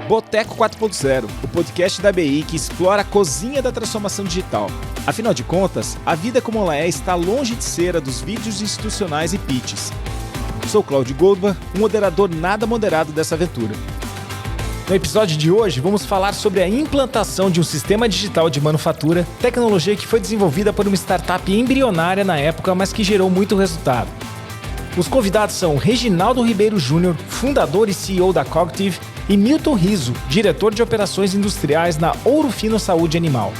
Boteco 4.0, o podcast da BI que explora a cozinha da transformação digital. Afinal de contas, a vida como ela é está longe de ser a dos vídeos institucionais e pitches. Sou Cláudio Goldberg, um moderador nada moderado dessa aventura. No episódio de hoje, vamos falar sobre a implantação de um sistema digital de manufatura, tecnologia que foi desenvolvida por uma startup embrionária na época, mas que gerou muito resultado. Os convidados são Reginaldo Ribeiro Júnior, fundador e CEO da Cognitive, e Milton Riso, diretor de operações industriais na Ouro Fino Saúde Animal.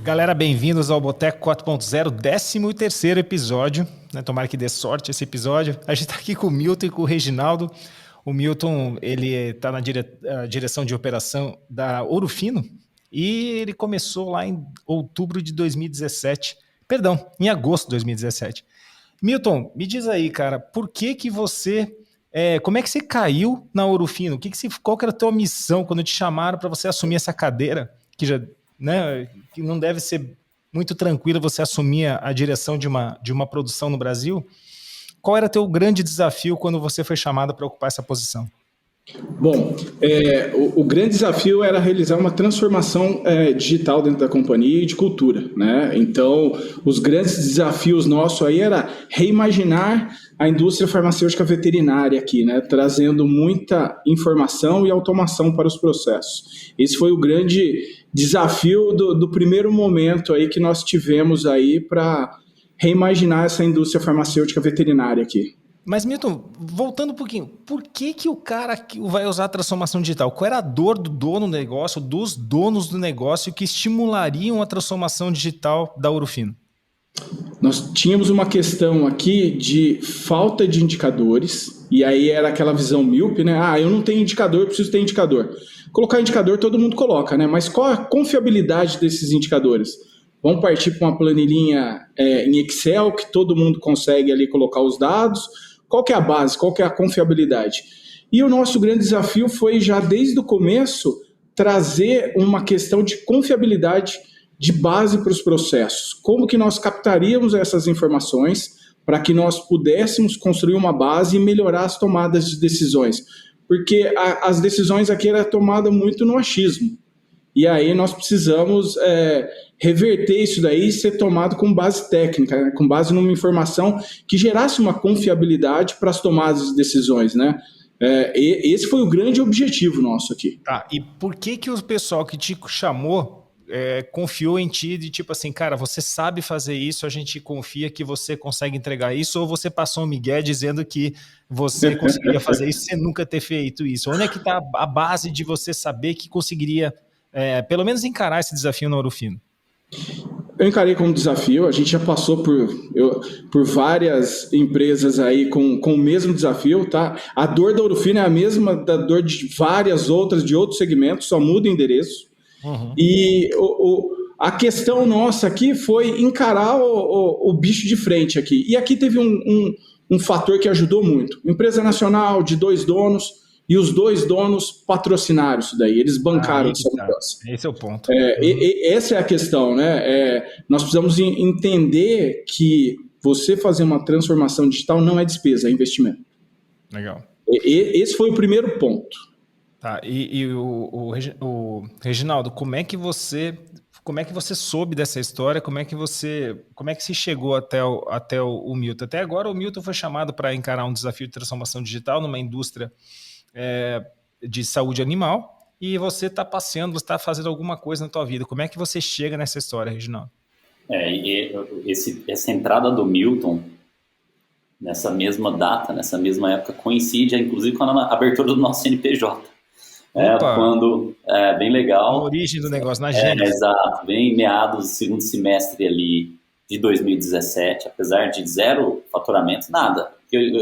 Galera, bem-vindos ao Boteco 4.0, 13º episódio. Tomara que dê sorte esse episódio. A gente está aqui com o Milton e com o Reginaldo. O Milton, ele está na direção de operação da Ouro Fino e ele começou lá em outubro de 2017. Perdão, em agosto de 2017. Milton, me diz aí, cara, por que você... como é que você caiu na Ouro Fino? Qual que era a tua missão quando te chamaram para você assumir essa cadeira? Que já, né, que não deve ser muito tranquilo você assumir a direção de uma produção no Brasil. Qual era teu grande desafio quando você foi chamado para ocupar essa posição? Bom, o grande desafio era realizar uma transformação digital dentro da companhia e de cultura, né? Então, os grandes desafios nossos aí era reimaginar a indústria farmacêutica veterinária aqui, né? Trazendo muita informação e automação para os processos. Esse foi o grande desafio do primeiro momento aí que nós tivemos aí para reimaginar essa indústria farmacêutica veterinária aqui. Mas, Milton, voltando um pouquinho, por que o cara vai usar a transformação digital? Qual era a dor do dono do negócio, dos donos do negócio que estimulariam a transformação digital da Ouro Fino? Nós tínhamos uma questão aqui de falta de indicadores, e aí era aquela visão míope, né? Eu não tenho indicador, preciso ter indicador. Colocar indicador todo mundo coloca, né? Mas qual a confiabilidade desses indicadores? Vamos partir para uma planilhinha em Excel, que todo mundo consegue ali colocar os dados. Qual que é a base? Qual que é a confiabilidade? E o nosso grande desafio foi já desde o começo trazer uma questão de confiabilidade de base para os processos. Como que nós captaríamos essas informações para que nós pudéssemos construir uma base e melhorar as tomadas de decisões? Porque as decisões aqui eram tomadas muito no achismo. E aí nós precisamos reverter isso daí e ser tomado com base técnica, né? Com base numa informação que gerasse uma confiabilidade para as tomadas de decisões, né? Esse foi o grande objetivo nosso aqui. Tá, e por que o pessoal que te chamou confiou em ti de tipo assim, cara, você sabe fazer isso, a gente confia que você consegue entregar isso, ou você passou um migué dizendo que você conseguiria fazer isso sem nunca ter feito isso? Onde é que está a base de você saber que conseguiria pelo menos encarar esse desafio na Ouro Fino? Eu encarei como desafio, a gente já passou por várias empresas aí com o mesmo desafio, tá? A dor da Ouro Fino é a mesma da dor de várias outras, de outros segmentos, só muda o endereço. Uhum. E a questão nossa aqui foi encarar o bicho de frente aqui. E aqui teve um fator que ajudou muito. Empresa nacional de 2 donos, e os 2 donos patrocinaram isso daí, eles bancaram essa mudança. Esse é o ponto. Essa é a questão, né? Nós precisamos entender que você fazer uma transformação digital não é despesa, é investimento. Legal. Esse foi o primeiro ponto. Tá, e o Reginaldo, como é que você soube dessa história? Como é que se chegou até o Milton? Até agora o Milton foi chamado para encarar um desafio de transformação digital numa indústria de saúde animal, e você está passeando, você está fazendo alguma coisa na tua vida. Como é que você chega nessa história, Reginaldo? Essa entrada do Milton, nessa mesma data, nessa mesma época, coincide, inclusive, com a abertura do nosso CNPJ. Bem legal. A origem do negócio, na gênese. Exato, bem meados do segundo semestre ali de 2017, apesar de 0 faturamento, nada.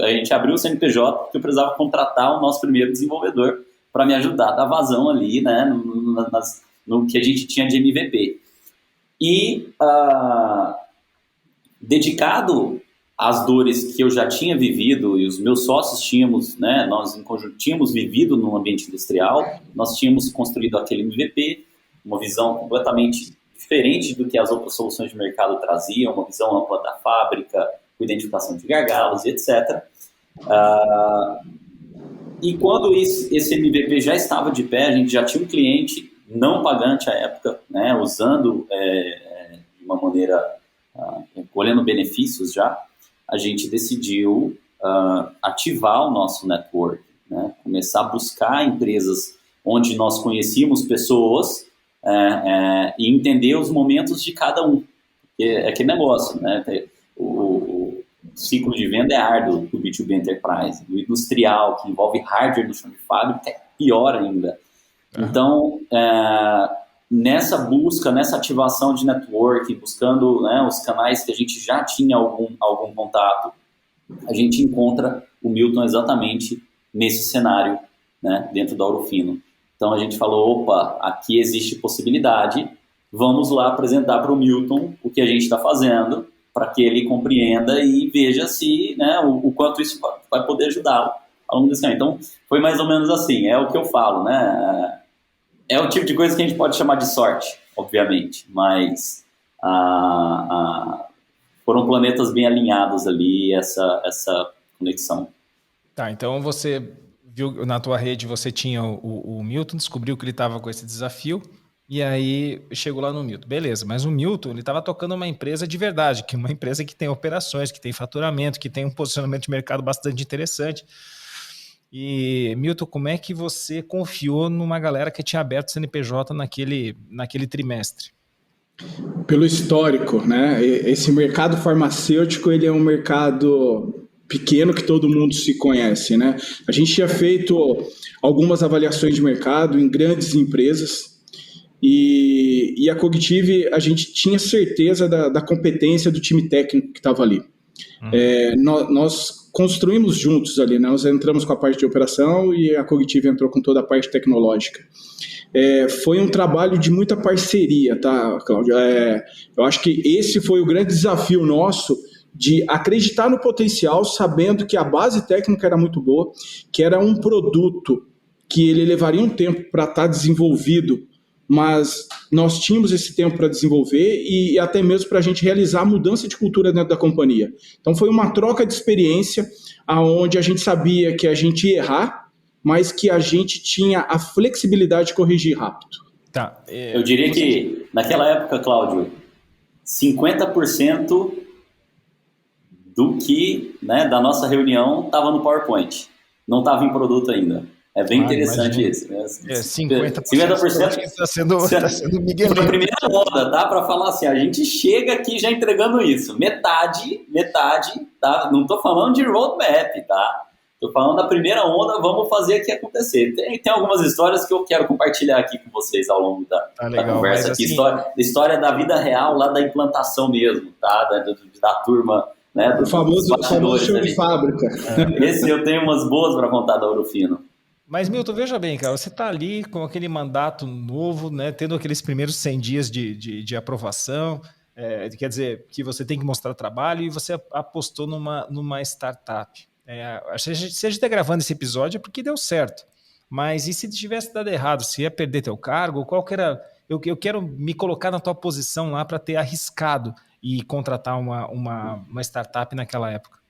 A gente abriu o CNPJ porque eu precisava contratar o nosso primeiro desenvolvedor para me ajudar a dar vazão ali, né, no que a gente tinha de MVP. E dedicado às dores que eu já tinha vivido e os meus sócios tínhamos, né, nós em conjunto tínhamos vivido no ambiente industrial, nós tínhamos construído aquele MVP, uma visão completamente diferente do que as outras soluções de mercado traziam, uma visão ampla da fábrica, com identificação de gargalos e etc. E quando esse MVP já estava de pé, a gente já tinha um cliente não pagante à época, né, usando de uma maneira, colhendo benefícios já, a gente decidiu ativar o nosso network, né, começar a buscar empresas onde nós conhecíamos pessoas e entender os momentos de cada um. Porque é aquele negócio, né? O ciclo de venda é árduo do B2B Enterprise. O industrial, que envolve hardware no chão de fábrica, é pior ainda. Então, nessa busca, nessa ativação de networking, buscando, né, os canais que a gente já tinha algum contato, a gente encontra o Milton exatamente nesse cenário, né, dentro da Ouro Fino. Então a gente falou, opa, aqui existe possibilidade, vamos lá apresentar para o Milton o que a gente está fazendo, para que ele compreenda e veja se, né, o quanto isso vai poder ajudá-lo ao longo desse ano. Então foi mais ou menos assim, é o que eu falo, né? É o tipo de coisa que a gente pode chamar de sorte, obviamente, mas foram planetas bem alinhados ali, essa conexão. Tá, então você viu na tua rede, você tinha o Milton, descobriu que ele estava com esse desafio, e aí chegou lá no Milton. Beleza, mas o Milton, ele estava tocando uma empresa de verdade, que é uma empresa que tem operações, que tem faturamento, que tem um posicionamento de mercado bastante interessante. E, Milton, como é que você confiou numa galera que tinha aberto o CNPJ naquele trimestre? Pelo histórico, né? Esse mercado farmacêutico, ele é um mercado pequeno que todo mundo se conhece, né? A gente tinha feito algumas avaliações de mercado em grandes empresas e a Cognitive, a gente tinha certeza da competência do time técnico que estava ali. Nós construímos juntos ali, né? Nós entramos com a parte de operação e a Cognitive entrou com toda a parte tecnológica. Foi um trabalho de muita parceria, tá, Cláudio? Eu acho que esse foi o grande desafio nosso, de acreditar no potencial, sabendo que a base técnica era muito boa, que era um produto que ele levaria um tempo para estar desenvolvido, mas nós tínhamos esse tempo para desenvolver e até mesmo para a gente realizar a mudança de cultura dentro da companhia. Então foi uma troca de experiência, onde a gente sabia que a gente ia errar, mas que a gente tinha a flexibilidade de corrigir rápido. Tá. Eu diria que, naquela época, Cláudio, 50% do que, né, da nossa reunião estava no PowerPoint. Não estava em produto ainda. É bem interessante isso. Né? 50% está sendo Miguel. Foi a primeira onda, tá? Para falar assim, a gente chega aqui já entregando isso. Metade, tá? Não estou falando de roadmap, tá? Estou falando da primeira onda, vamos fazer aqui acontecer. Tem algumas histórias que eu quero compartilhar aqui com vocês ao longo da conversa aqui. Assim, história da vida real, lá da implantação mesmo, tá? Da turma, né? O famoso chão de fábrica. Esse eu tenho umas boas para contar da Ouro Fino. Mas, Milton, veja bem, cara, você está ali com aquele mandato novo, né, tendo aqueles primeiros 100 dias de aprovação, quer dizer, que você tem que mostrar trabalho, e você apostou numa startup. Se a gente está gravando esse episódio é porque deu certo, mas e se tivesse dado errado? Você ia perder teu cargo? Qual que era? Eu quero me colocar na tua posição lá para ter arriscado e contratar uma startup naquela época.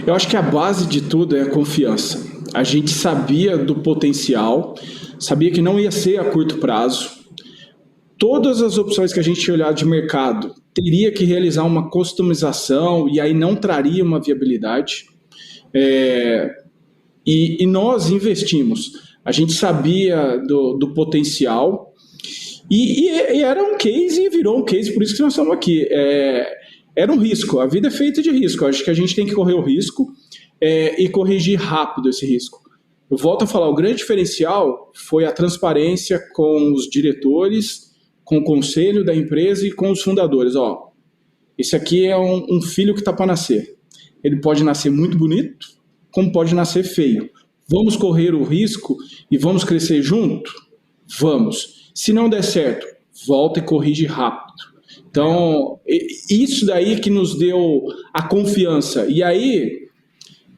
Eu acho que a base de tudo é a confiança. A gente sabia do potencial, sabia que não ia ser a curto prazo. Todas as opções que a gente tinha olhado de mercado teria que realizar uma customização e aí não traria uma viabilidade. E nós investimos. A gente sabia do potencial e era um case e virou um case, por isso que nós estamos aqui. Era um risco, a vida é feita de risco. Acho que a gente tem que correr o risco e corrigir rápido esse risco. Eu volto a falar, o grande diferencial foi a transparência com os diretores, com o conselho da empresa e com os fundadores. Esse aqui é um filho que está para nascer. Ele pode nascer muito bonito, como pode nascer feio. Vamos correr o risco e vamos crescer junto? Vamos. Se não der certo, volta e corrige rápido. Então, isso daí que nos deu a confiança. E aí,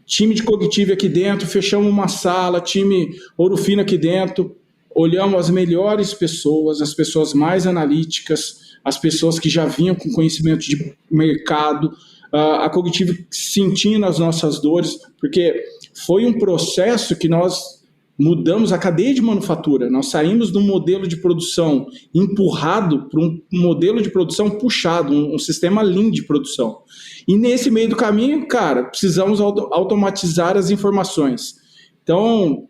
time de Cognitive aqui dentro, fechamos uma sala, time Ouro Fino aqui dentro, olhamos as melhores pessoas, as pessoas mais analíticas, as pessoas que já vinham com conhecimento de mercado, a Cognitivo sentindo as nossas dores, porque foi um processo que nós mudamos a cadeia de manufatura. Nós saímos de um modelo de produção empurrado para um modelo de produção puxado, um sistema lean de produção. E nesse meio do caminho, cara, precisamos automatizar as informações. Então,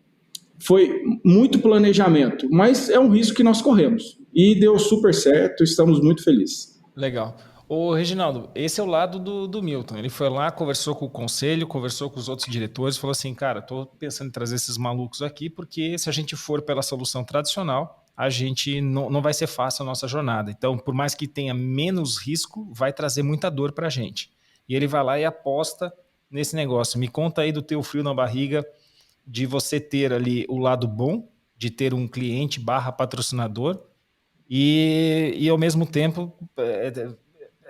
foi muito planejamento, mas é um risco que nós corremos. E deu super certo, estamos muito felizes. Legal. Ô, Reginaldo, esse é o lado do Milton. Ele foi lá, conversou com o conselho, conversou com os outros diretores, falou assim, cara, estou pensando em trazer esses malucos aqui, porque se a gente for pela solução tradicional, a gente não vai ser fácil a nossa jornada. Então, por mais que tenha menos risco, vai trazer muita dor para a gente. E ele vai lá e aposta nesse negócio. Me conta aí do teu frio na barriga, de você ter ali o lado bom, de ter um cliente / patrocinador, e ao mesmo tempo...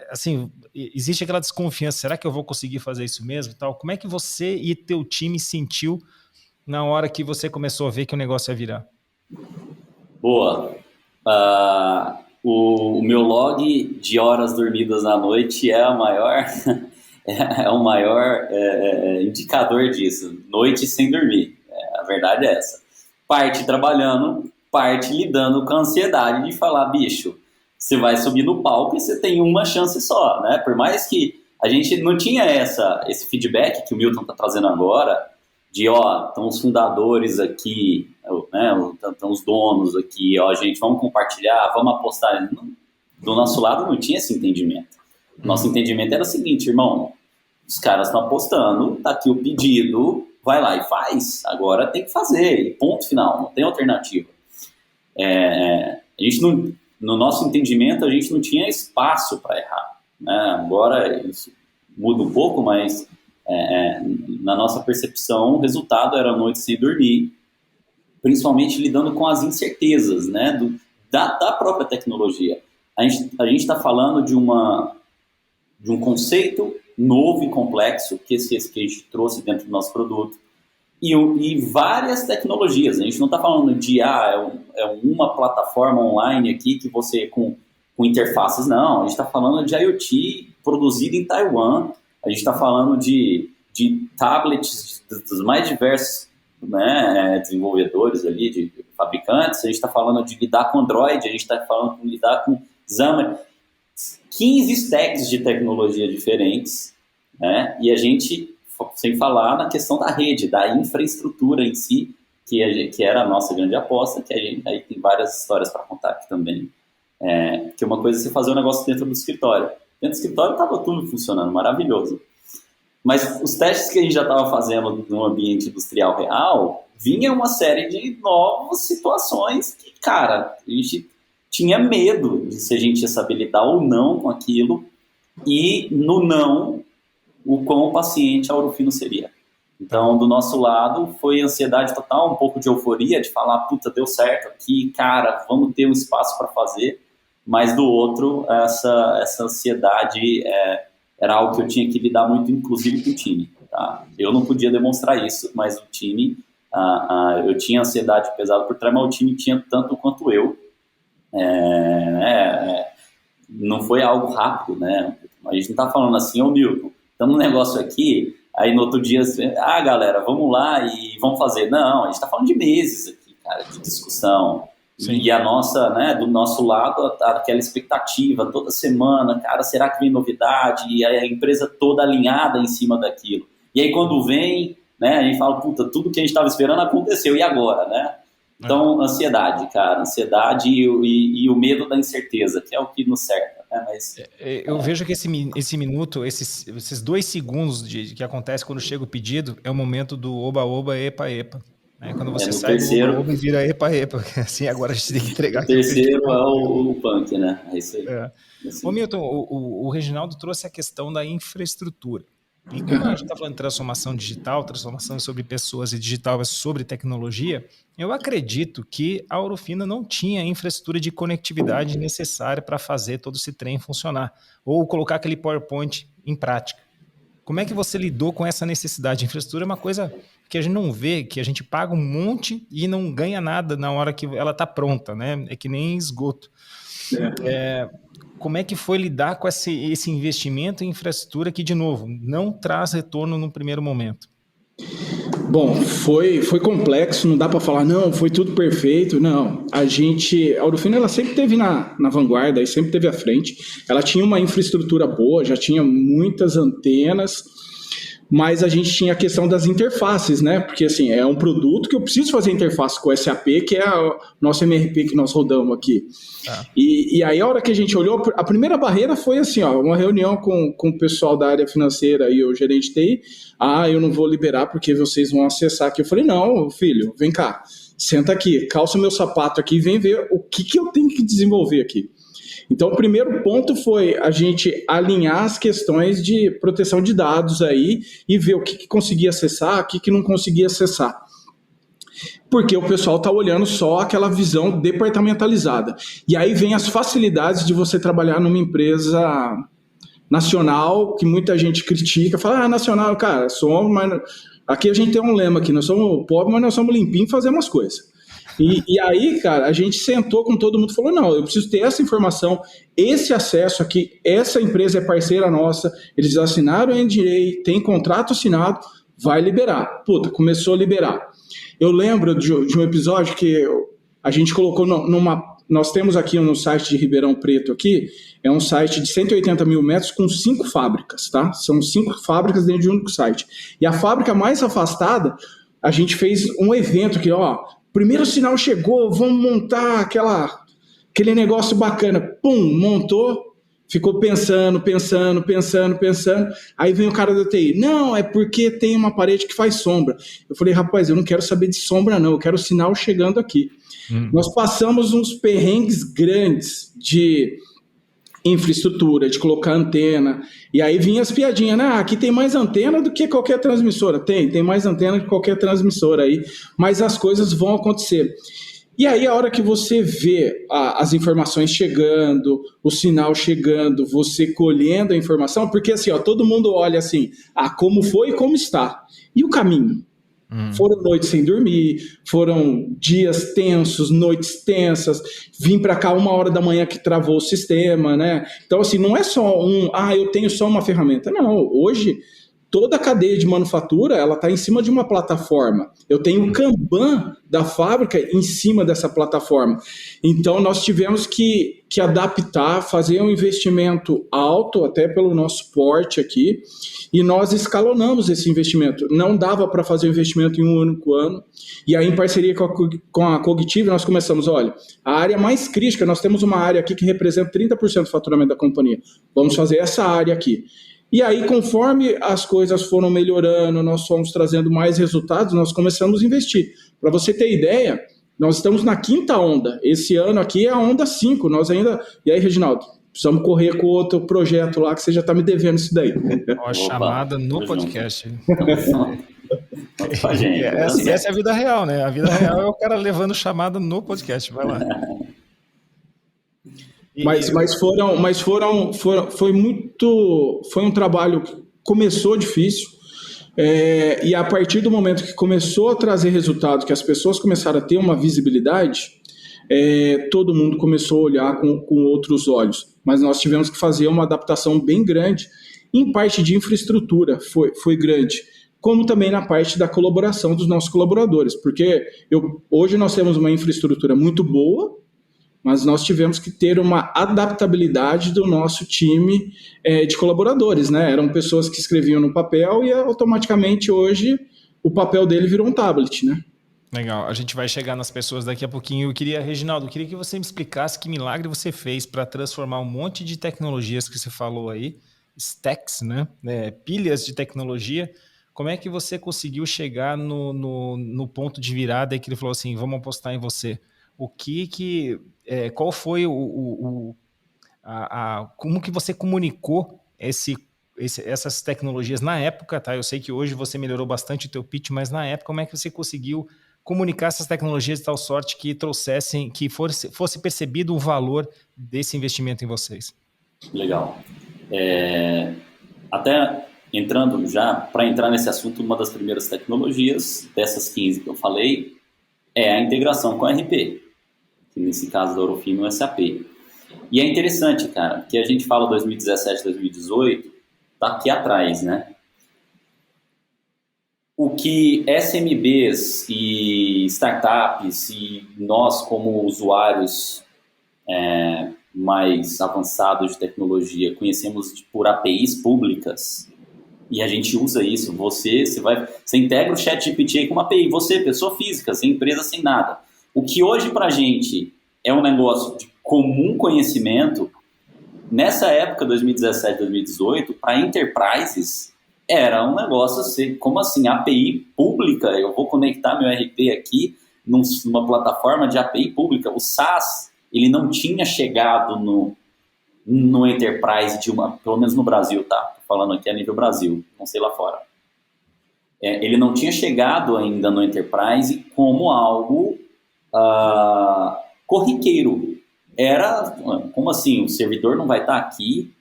assim, existe aquela desconfiança, será que eu vou conseguir fazer isso mesmo? Tal? Como é que você e teu time sentiu na hora que você começou a ver que o negócio ia virar? Boa. O meu log de horas dormidas na noite é o maior indicador disso. Noite sem dormir. A verdade é essa. Parte trabalhando, parte lidando com a ansiedade de falar, bicho, você vai subir no palco e você tem uma chance só, né? Por mais que a gente não tinha esse feedback que o Milton está trazendo agora, de, estão os fundadores aqui, né? Estão os donos aqui, gente, vamos compartilhar, vamos apostar. Do nosso lado não tinha esse entendimento. Nosso entendimento era o seguinte, irmão, os caras estão apostando, tá aqui o pedido, vai lá e faz. Agora tem que fazer, e ponto final, não tem alternativa. A gente não... No nosso entendimento, a gente não tinha espaço para errar, né? Agora isso muda um pouco, mas na nossa percepção, o resultado era noite sem dormir, principalmente lidando com as incertezas, né? Da própria tecnologia. A gente está falando de um conceito novo e complexo que a gente trouxe dentro do nosso produto. E várias tecnologias. A gente não está falando de uma plataforma online aqui que você com interfaces, não. A gente está falando de IoT produzido em Taiwan. A gente está falando de tablets dos mais diversos, né, desenvolvedores ali, de fabricantes. A gente está falando de lidar com Android. A gente está falando de lidar com Xamarin. 15 stacks de tecnologia diferentes, né? E a gente... sem falar na questão da rede, da infraestrutura em si, que era a nossa grande aposta, que aí tem várias histórias para contar aqui também. Que uma coisa é você fazer um negócio dentro do escritório. Dentro do escritório estava tudo funcionando, maravilhoso. Mas os testes que a gente já estava fazendo no ambiente industrial real, vinha uma série de novas situações que, cara, a gente tinha medo de se a gente ia saber lidar ou não com aquilo, e no não, o quão paciente a Ourofino seria. Então, do nosso lado, foi ansiedade total, um pouco de euforia, de falar, puta, deu certo aqui, cara, vamos ter um espaço para fazer, mas do outro, essa ansiedade era algo que eu tinha que lidar muito, inclusive com o time. Tá? Eu não podia demonstrar isso, mas o time, eu tinha ansiedade pesada por trás, mas o time tinha tanto quanto eu. Não foi algo rápido, né? A gente não está falando assim, Milton, estamos num negócio aqui, aí no outro dia, galera, vamos lá e vamos fazer. Não, a gente está falando de meses aqui, cara, de discussão. Sim. E a nossa, né, do nosso lado, aquela expectativa toda semana, cara, será que vem novidade? E a empresa toda alinhada em cima daquilo. E aí quando vem, né, a gente fala, puta, tudo que a gente estava esperando aconteceu, e agora, né? Então, ansiedade, cara, ansiedade e o medo da incerteza, que é o que nos cerca. Mas, eu vejo que esse minuto, esses 2 segundos que acontece quando chega o pedido, é o momento do oba-oba, epa-epa. Né? Quando você sai do oba-oba e vira epa-epa. Assim, agora a gente tem que entregar. O terceiro é o punk, né? É isso aí. Assim. Ô, Milton, o Reginaldo trouxe a questão da infraestrutura. E quando a gente está falando de transformação digital, transformação sobre pessoas e digital sobre tecnologia, eu acredito que a Ourofino não tinha a infraestrutura de conectividade necessária para fazer todo esse trem funcionar, ou colocar aquele PowerPoint em prática. Como é que você lidou com essa necessidade? A infraestrutura é uma coisa que a gente não vê, que a gente paga um monte e não ganha nada na hora que ela está pronta, né? É que nem esgoto. Como é que foi lidar com esse investimento em infraestrutura que, de novo, não traz retorno no primeiro momento? Bom, foi complexo, não dá para falar, não, foi tudo perfeito, não. A Ourofino, ela sempre esteve na vanguarda e sempre esteve à frente. Ela tinha uma infraestrutura boa, já tinha muitas antenas, mas a gente tinha a questão das interfaces, né? Porque, assim, é um produto que eu preciso fazer interface com o SAP, que é o nosso MRP que nós rodamos aqui. E aí, a hora que a gente olhou, a primeira barreira foi assim, ó, uma reunião com o pessoal da área financeira e o gerente de TI. Eu não vou liberar porque vocês vão acessar aqui. Eu falei, não, filho, vem cá, senta aqui, calça meu sapato aqui e vem ver o que eu tenho que desenvolver aqui. Então, o primeiro ponto foi a gente alinhar as questões de proteção de dados aí e ver o que conseguia acessar, o que não conseguia acessar. Porque o pessoal está olhando só aquela visão departamentalizada. E aí vem as facilidades de você trabalhar numa empresa nacional, que muita gente critica, fala, nacional, cara, somos, mas aqui a gente tem um lema aqui, nós somos pobres, mas nós somos limpinhos e fazemos as coisas. E aí, cara, a gente sentou com todo mundo e falou, não, eu preciso ter essa informação, esse acesso aqui, essa empresa é parceira nossa, eles assinaram o NDA, tem contrato assinado, vai liberar. Puta, começou a liberar. Eu lembro de um episódio que a gente colocou nós temos aqui no site de Ribeirão Preto aqui, é um site de 180 mil metros com 5 fábricas, tá? São 5 fábricas dentro de um único site. E a fábrica mais afastada, a gente fez um evento aqui, ó, primeiro sinal chegou, vamos montar aquele negócio bacana. Pum, montou, ficou pensando. Aí vem o cara da TI. Não, é porque tem uma parede que faz sombra. Eu falei, rapaz, eu não quero saber de sombra, não. Eu quero o sinal chegando aqui. Nós passamos uns perrengues grandes de infraestrutura, de colocar antena. E aí vinha as piadinhas, né? Aqui tem mais antena do que qualquer transmissora. Tem mais antena que qualquer transmissora aí. Mas as coisas vão acontecer. E aí, a hora que você vê as informações chegando, o sinal chegando, você colhendo a informação, porque assim, ó, todo mundo olha assim, como foi e como está. E o caminho? Foram noites sem dormir, foram dias tensos, noites tensas, vim para cá 1h da manhã que travou o sistema, né? Então, assim, não é só eu tenho só uma ferramenta. Não, hoje toda a cadeia de manufatura, ela está em cima de uma plataforma. Eu tenho o Kanban da fábrica em cima dessa plataforma. Então, nós tivemos que adaptar, fazer um investimento alto, até pelo nosso porte aqui, e nós escalonamos esse investimento. Não dava para fazer o investimento em um único ano. E aí, em parceria com a Cognitive, nós começamos, olha, a área mais crítica, nós temos uma área aqui que representa 30% do faturamento da companhia. Vamos fazer essa área aqui. E aí, conforme as coisas foram melhorando, nós fomos trazendo mais resultados, nós começamos a investir. Para você ter ideia, nós estamos na 5ª onda. Esse ano aqui é a onda 5. Nós ainda... E aí, Reginaldo, precisamos correr com outro projeto lá, que você já está me devendo isso daí. Ó, chamada no podcast. Essa é a vida real, né? A vida real é o cara levando chamada no podcast. Vai lá. Foi um trabalho que começou difícil, e a partir do momento que começou a trazer resultado, que as pessoas começaram a ter uma visibilidade, todo mundo começou a olhar com outros olhos. Mas nós tivemos que fazer uma adaptação bem grande, em parte de infraestrutura foi grande, como também na parte da colaboração dos nossos colaboradores, porque hoje nós temos uma infraestrutura muito boa, mas nós tivemos que ter uma adaptabilidade do nosso time de colaboradores, né? Eram pessoas que escreviam no papel e automaticamente hoje o papel dele virou um tablet, né? Legal, a gente vai chegar nas pessoas daqui a pouquinho. Reginaldo, eu queria que você me explicasse que milagre você fez para transformar um monte de tecnologias que você falou aí, stacks, né? Pilhas de tecnologia. Como é que você conseguiu chegar no ponto de virada e que ele falou assim, vamos apostar em você? Qual foi como que você comunicou essas tecnologias na época, tá? Eu sei que hoje você melhorou bastante o teu pitch, mas na época, como é que você conseguiu comunicar essas tecnologias de tal sorte que trouxessem, que fosse percebido o valor desse investimento em vocês? Legal. Até entrando já, para entrar nesse assunto, uma das primeiras tecnologias dessas 15 que eu falei é a integração com a RP, que nesse caso da Ourofino, o SAP. E é interessante, cara, que a gente fala 2017, 2018, tá aqui atrás, né? O que SMBs e startups e nós como usuários mais avançados de tecnologia conhecemos por APIs públicas, e a gente usa isso. Você integra o ChatGPT aí com uma API, você, pessoa física, sem empresa, sem nada. O que hoje pra gente é um negócio de comum conhecimento, nessa época, 2017, 2018, para enterprises, era um negócio assim, como assim, API pública, eu vou conectar meu RP aqui numa plataforma de API pública. O SaaS, ele não tinha chegado no enterprise pelo menos no Brasil, tá? Tô falando aqui a nível Brasil, não sei lá fora. Ele não tinha chegado ainda no enterprise como algo corriqueiro. Era, como assim, o servidor não vai estar aqui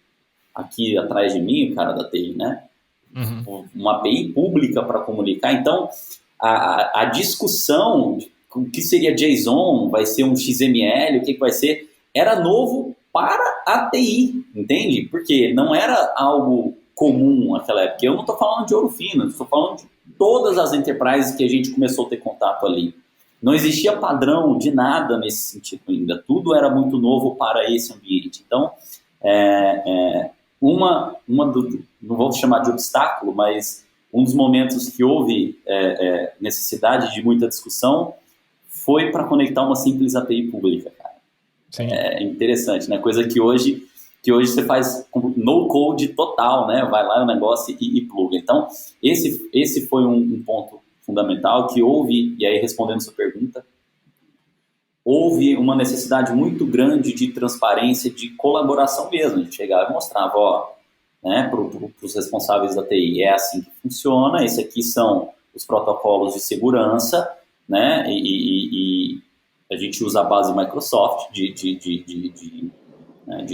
atrás de mim, o cara da TI, né? Uhum. Uma API pública para comunicar. Então, a discussão, o que seria JSON, vai ser um XML, o que vai ser, era novo para a TI, entende? Porque não era algo comum naquela época. Eu não estou falando de Ouro Fino, estou falando de todas as enterprises que a gente começou a ter contato ali. Não existia padrão de nada nesse sentido ainda. Tudo era muito novo para esse ambiente. Então, não vou chamar de obstáculo, mas um dos momentos que houve necessidade de muita discussão foi para conectar uma simples API pública, cara. Sim. É interessante, né? Coisa que hoje você faz no code total, né? Vai lá o negócio e pluga. Então, esse foi um ponto fundamental que houve, e aí respondendo sua pergunta, houve uma necessidade muito grande de transparência, de colaboração mesmo. A gente chegava e mostrava, né, para os responsáveis da TI, é assim que funciona, esse aqui são os protocolos de segurança, né, e a gente usa a base Microsoft de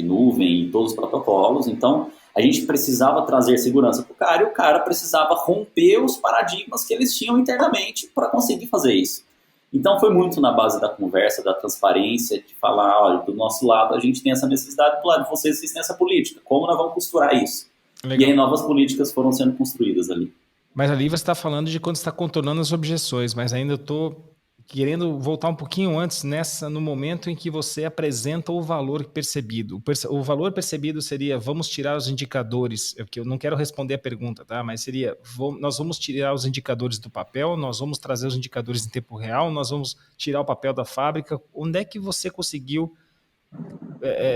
nuvem e todos os protocolos. Então, a gente precisava trazer segurança para o cara, e o cara precisava romper os paradigmas que eles tinham internamente para conseguir fazer isso. Então, foi muito na base da conversa, da transparência, de falar, olha, do nosso lado a gente tem essa necessidade, do lado de vocês têm essa política. Como nós vamos costurar isso? Legal. E aí, novas políticas foram sendo construídas ali. Mas ali você está falando de quando você está contornando as objeções, mas ainda eu estou querendo voltar um pouquinho antes no momento em que você apresenta o valor percebido. O valor percebido seria, vamos tirar os indicadores, porque eu não quero responder a pergunta, tá? Mas seria, nós vamos tirar os indicadores do papel, nós vamos trazer os indicadores em tempo real, nós vamos tirar o papel da fábrica. Onde é que você conseguiu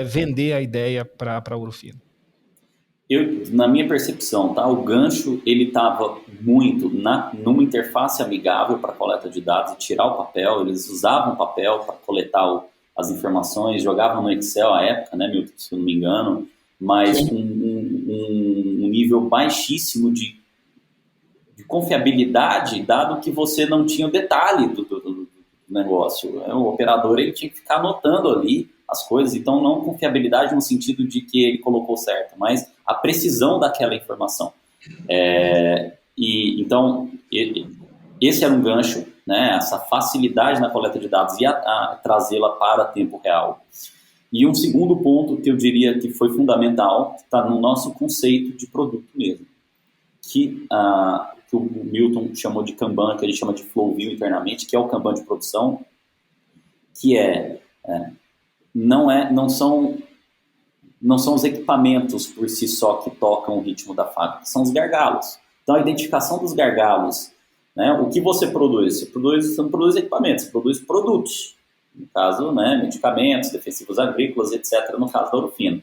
vender a ideia para Ouro Fino? Na minha percepção, tá? O gancho, ele estava muito numa interface amigável para coleta de dados e tirar o papel. Eles usavam papel para coletar as informações, jogavam no Excel à época, né, Milton, se eu não me engano, mas um nível baixíssimo de confiabilidade, dado que você não tinha o detalhe do negócio. O operador, ele tinha que ficar anotando ali as coisas, então não confiabilidade no sentido de que ele colocou certo, mas a precisão daquela informação. Então, esse era um gancho, né, essa facilidade na coleta de dados e trazê-la para tempo real. E um segundo ponto que eu diria que foi fundamental está no nosso conceito de produto mesmo, que o Milton chamou de Kanban, que a gente chama de Flowview internamente, que é o Kanban de produção, que não são os equipamentos por si só que tocam o ritmo da fábrica, são os gargalos. Então, a identificação dos gargalos, né, o que você produz? Você não produz equipamentos, você produz produtos. No caso, né, medicamentos, defensivos agrícolas, etc., no caso da Ouro Fino.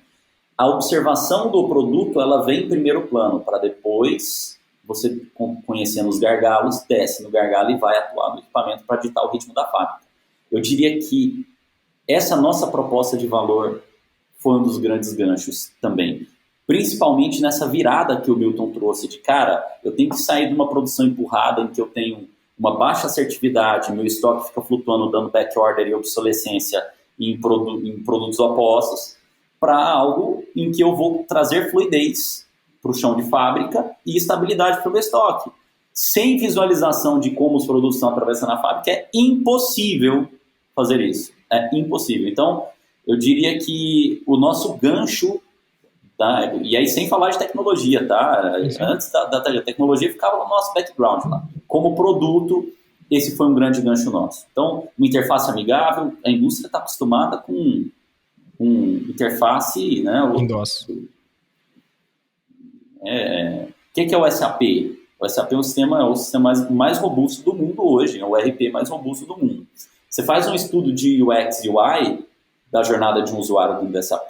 A observação do produto, ela vem em primeiro plano, para depois, você, conhecendo os gargalos, desce no gargalo e vai atuar no equipamento para ditar o ritmo da fábrica. Eu diria que essa nossa proposta de valor foi um dos grandes ganchos também. Principalmente nessa virada que o Milton trouxe de, cara, eu tenho que sair de uma produção empurrada em que eu tenho uma baixa assertividade, meu estoque fica flutuando, dando backorder e obsolescência em produtos opostos, para algo em que eu vou trazer fluidez para o chão de fábrica e estabilidade para o meu estoque. Sem visualização de como os produtos estão atravessando a fábrica, é impossível fazer isso. É impossível. Então, eu diria que o nosso gancho, tá? E aí sem falar de tecnologia, tá? Antes da tecnologia ficava no nosso background lá. Como produto, esse foi um grande gancho nosso. Então, uma interface amigável, a indústria está acostumada com interface, né? DOS. O que é o SAP? O SAP é o sistema mais robusto do mundo hoje, é o ERP mais robusto do mundo. Você faz um estudo de UX e UI da jornada de um usuário do SAP,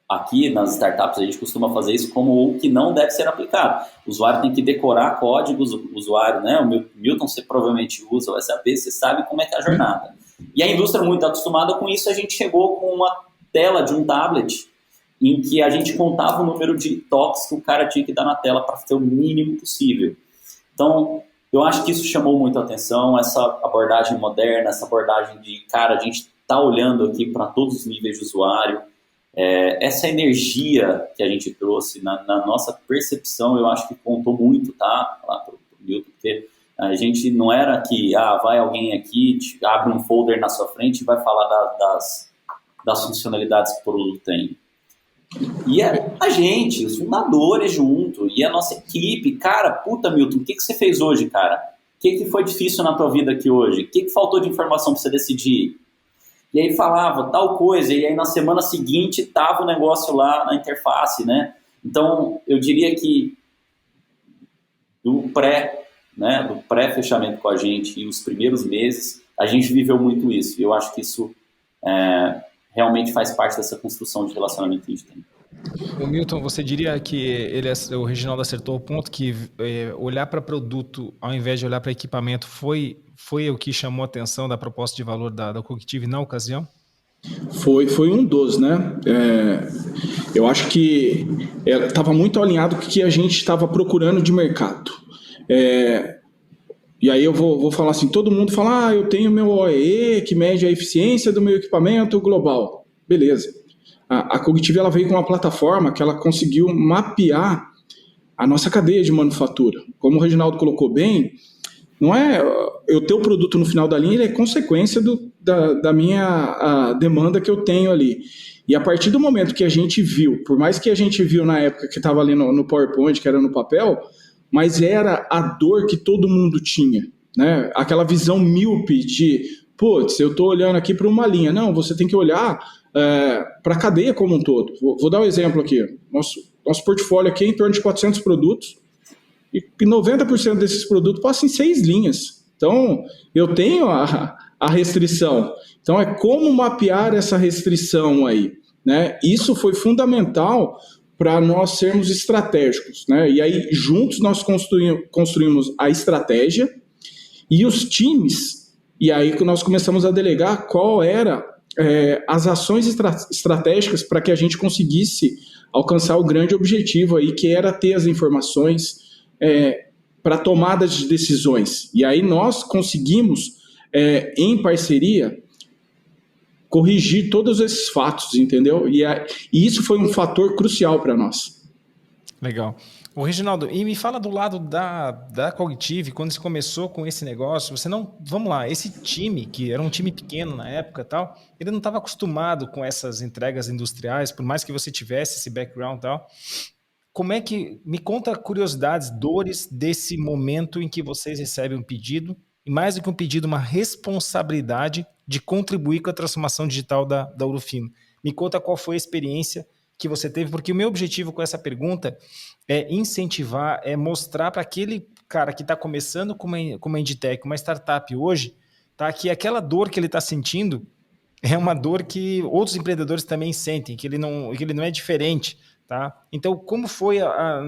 aqui nas startups a gente costuma fazer isso como o que não deve ser aplicado. O usuário tem que decorar códigos, o usuário, né? O Milton, você provavelmente usa o SAP, você sabe como é que é a jornada. E a indústria muito acostumada com isso, a gente chegou com uma tela de um tablet em que a gente contava o número de toques que o cara tinha que dar na tela para ser o mínimo possível. Então, eu acho que isso chamou muito a atenção, essa abordagem moderna, essa abordagem de, cara, a gente está olhando aqui para todos os níveis de usuário, essa energia que a gente trouxe na nossa percepção, eu acho que contou muito, tá? Lá pro Milton, porque a gente não era que, vai alguém aqui, abre um folder na sua frente e vai falar das funcionalidades que o produto tem. E a gente, os fundadores junto, e a nossa equipe, cara, puta, Milton, o que você fez hoje, cara? O que foi difícil na tua vida aqui hoje? O que faltou de informação para você decidir? E aí falava tal coisa, e aí na semana seguinte tava o negócio lá na interface, né? Então, eu diria que do pré-fechamento com a gente e os primeiros meses, a gente viveu muito isso. E eu acho que isso realmente faz parte dessa construção de relacionamento que a gente tem. O Milton, você diria que o Reginaldo acertou o ponto que olhar para produto ao invés de olhar para equipamento foi o que chamou a atenção da proposta de valor da Cognitive na ocasião? Foi um dos, né? Eu acho que estava muito alinhado com o que a gente estava procurando de mercado. E aí eu vou falar assim, todo mundo fala, eu tenho meu OEE que mede a eficiência do meu equipamento global. Beleza. A Cognitive ela veio com uma plataforma que ela conseguiu mapear a nossa cadeia de manufatura. Como o Reginaldo colocou bem, não é eu ter o produto no final da linha, ele é consequência da minha demanda que eu tenho ali. E a partir do momento que a gente viu, por mais que a gente viu na época que estava ali no PowerPoint, que era no papel, mas era a dor que todo mundo tinha, né? Aquela visão míope de, putz, eu estou olhando aqui para uma linha. Não, você tem que olhar para a cadeia como um todo. Vou dar um exemplo aqui. Nosso portfólio aqui é em torno de 400 produtos e 90% desses produtos passam em 6 linhas. Então, eu tenho a restrição. Então, é como mapear essa restrição aí, né? Isso foi fundamental para nós sermos estratégicos, né? E aí, juntos, nós construímos a estratégia e os times, e aí que nós começamos a delegar qual era as ações estratégicas para que a gente conseguisse alcançar o grande objetivo aí, que era ter as informações para tomadas de decisões. E aí nós conseguimos, em parceria, corrigir todos esses fatos, entendeu? E isso foi um fator crucial para nós. Legal. Ô, Reginaldo, e me fala do lado da Cognitive, quando você começou com esse negócio, vamos lá, esse time, que era um time pequeno na época e tal, ele não estava acostumado com essas entregas industriais, por mais que você tivesse esse background e tal. Como é que, me conta curiosidades, dores desse momento em que vocês recebem um pedido, e mais do que um pedido, uma responsabilidade de contribuir com a transformação digital da Ourofino. Me conta qual foi a experiência que você teve, porque o meu objetivo com essa pergunta é incentivar, é mostrar para aquele cara que está começando com uma Inditec, uma startup hoje, tá, que aquela dor que ele está sentindo é uma dor que outros empreendedores também sentem, que ele não é diferente. Tá? Então, como foi a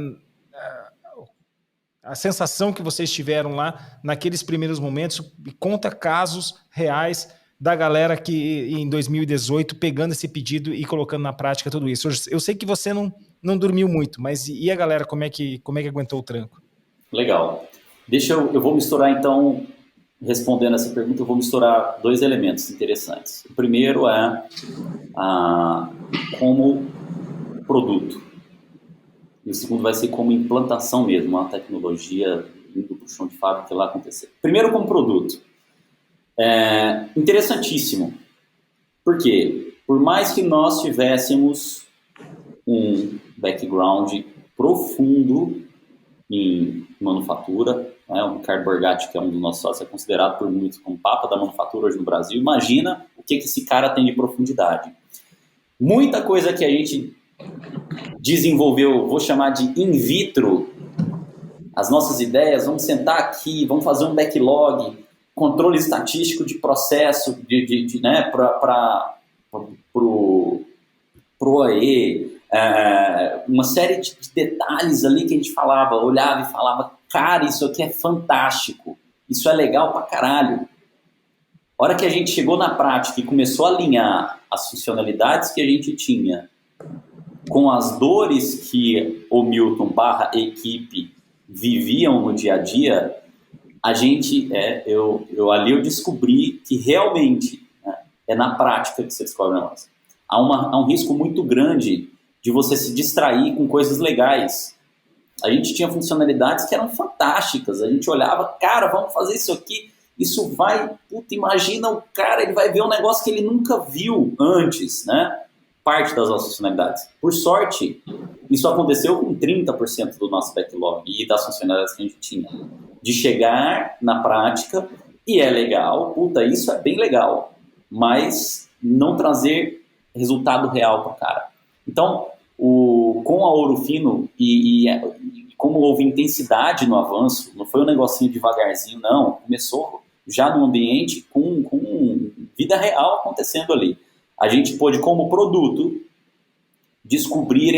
sensação que vocês tiveram lá naqueles primeiros momentos? Conta casos reais da galera que em 2018 pegando esse pedido e colocando na prática tudo isso. Eu sei que você não dormiu muito, mas e a galera, como é que aguentou o tranco? Legal. Eu vou misturar então, respondendo essa pergunta, eu vou misturar 2 elementos interessantes. O primeiro é como produto. E o segundo vai ser como implantação mesmo, uma tecnologia indo para o chão de fábrica lá acontecer. Primeiro como produto. Interessantíssimo. Por quê? Por mais que nós tivéssemos um background profundo em manufatura, né? O Ricardo Borgatti, que é um dos nossos sócios, é considerado por muitos como papa da manufatura hoje no Brasil. Imagina o que esse cara tem de profundidade. Muita coisa que a gente desenvolveu, vou chamar de in vitro, as nossas ideias, vamos sentar aqui, vamos fazer um backlog, controle estatístico de processo, né, para o OE, uma série de detalhes ali que a gente falava, olhava e falava, cara, isso aqui é fantástico, isso é legal pra caralho. A hora que a gente chegou na prática e começou a alinhar as funcionalidades que a gente tinha com as dores que o Milton / equipe viviam no dia a dia, a gente, eu descobri que realmente, né, é na prática que você descobre o negócio. Há um risco muito grande de você se distrair com coisas legais. A gente tinha funcionalidades que eram fantásticas, a gente olhava, cara, vamos fazer isso aqui, isso vai, puta, imagina o cara, ele vai ver um negócio que ele nunca viu antes, né? Parte das nossas funcionalidades. Por sorte, isso aconteceu com 30% do nosso backlog e das funcionalidades que a gente tinha. De chegar na prática, e é legal, puta, isso é bem legal, mas não trazer resultado real para o cara. Então, com a Ouro Fino, e como houve intensidade no avanço, não foi um negocinho devagarzinho, não, começou já no ambiente com vida real acontecendo ali. A gente pôde, como produto, descobrir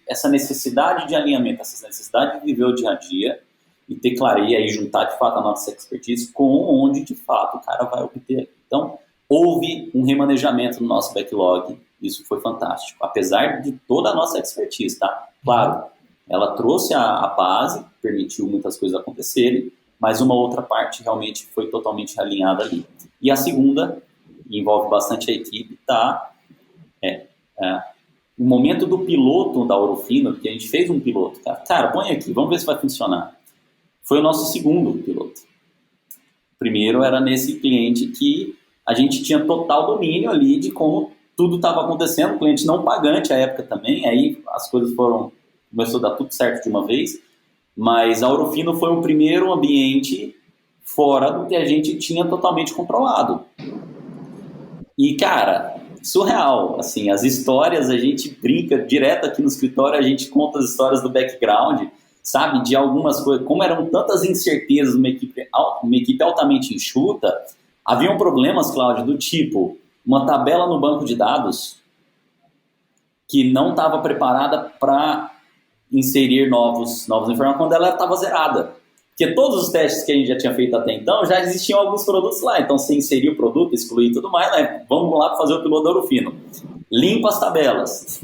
essa necessidade de alinhamento, essa necessidade de viver o dia a dia e ter clareza e juntar, de fato, a nossa expertise com onde, de fato, o cara vai obter. Então, houve um remanejamento no nosso backlog, isso foi fantástico, apesar de toda a nossa expertise, tá? Claro, ela trouxe a base, permitiu muitas coisas acontecerem, mas uma outra parte realmente foi totalmente alinhada ali. E a segunda, envolve bastante a equipe, o momento do piloto da Ouro Fino, que a gente fez um piloto, cara, põe aqui, vamos ver se vai funcionar. Foi o nosso segundo piloto. O primeiro era nesse cliente que a gente tinha total domínio ali de como tudo estava acontecendo, cliente não pagante à época também, aí as coisas começou a dar tudo certo de uma vez, mas a Ouro Fino foi o primeiro ambiente fora do que a gente tinha totalmente controlado. E, cara, surreal, assim, as histórias, a gente brinca direto aqui no escritório, a gente conta as histórias do background, sabe, de algumas coisas, como eram tantas incertezas numa equipe altamente enxuta, haviam problemas, Cláudio, do tipo, uma tabela no banco de dados que não estava preparada para inserir novos informações quando ela estava zerada. Porque todos os testes que a gente já tinha feito até então, já existiam alguns produtos lá. Então, você inserir o produto, excluir e tudo mais, né? Vamos lá para fazer o piloto da Ouro Fino. Limpa as tabelas.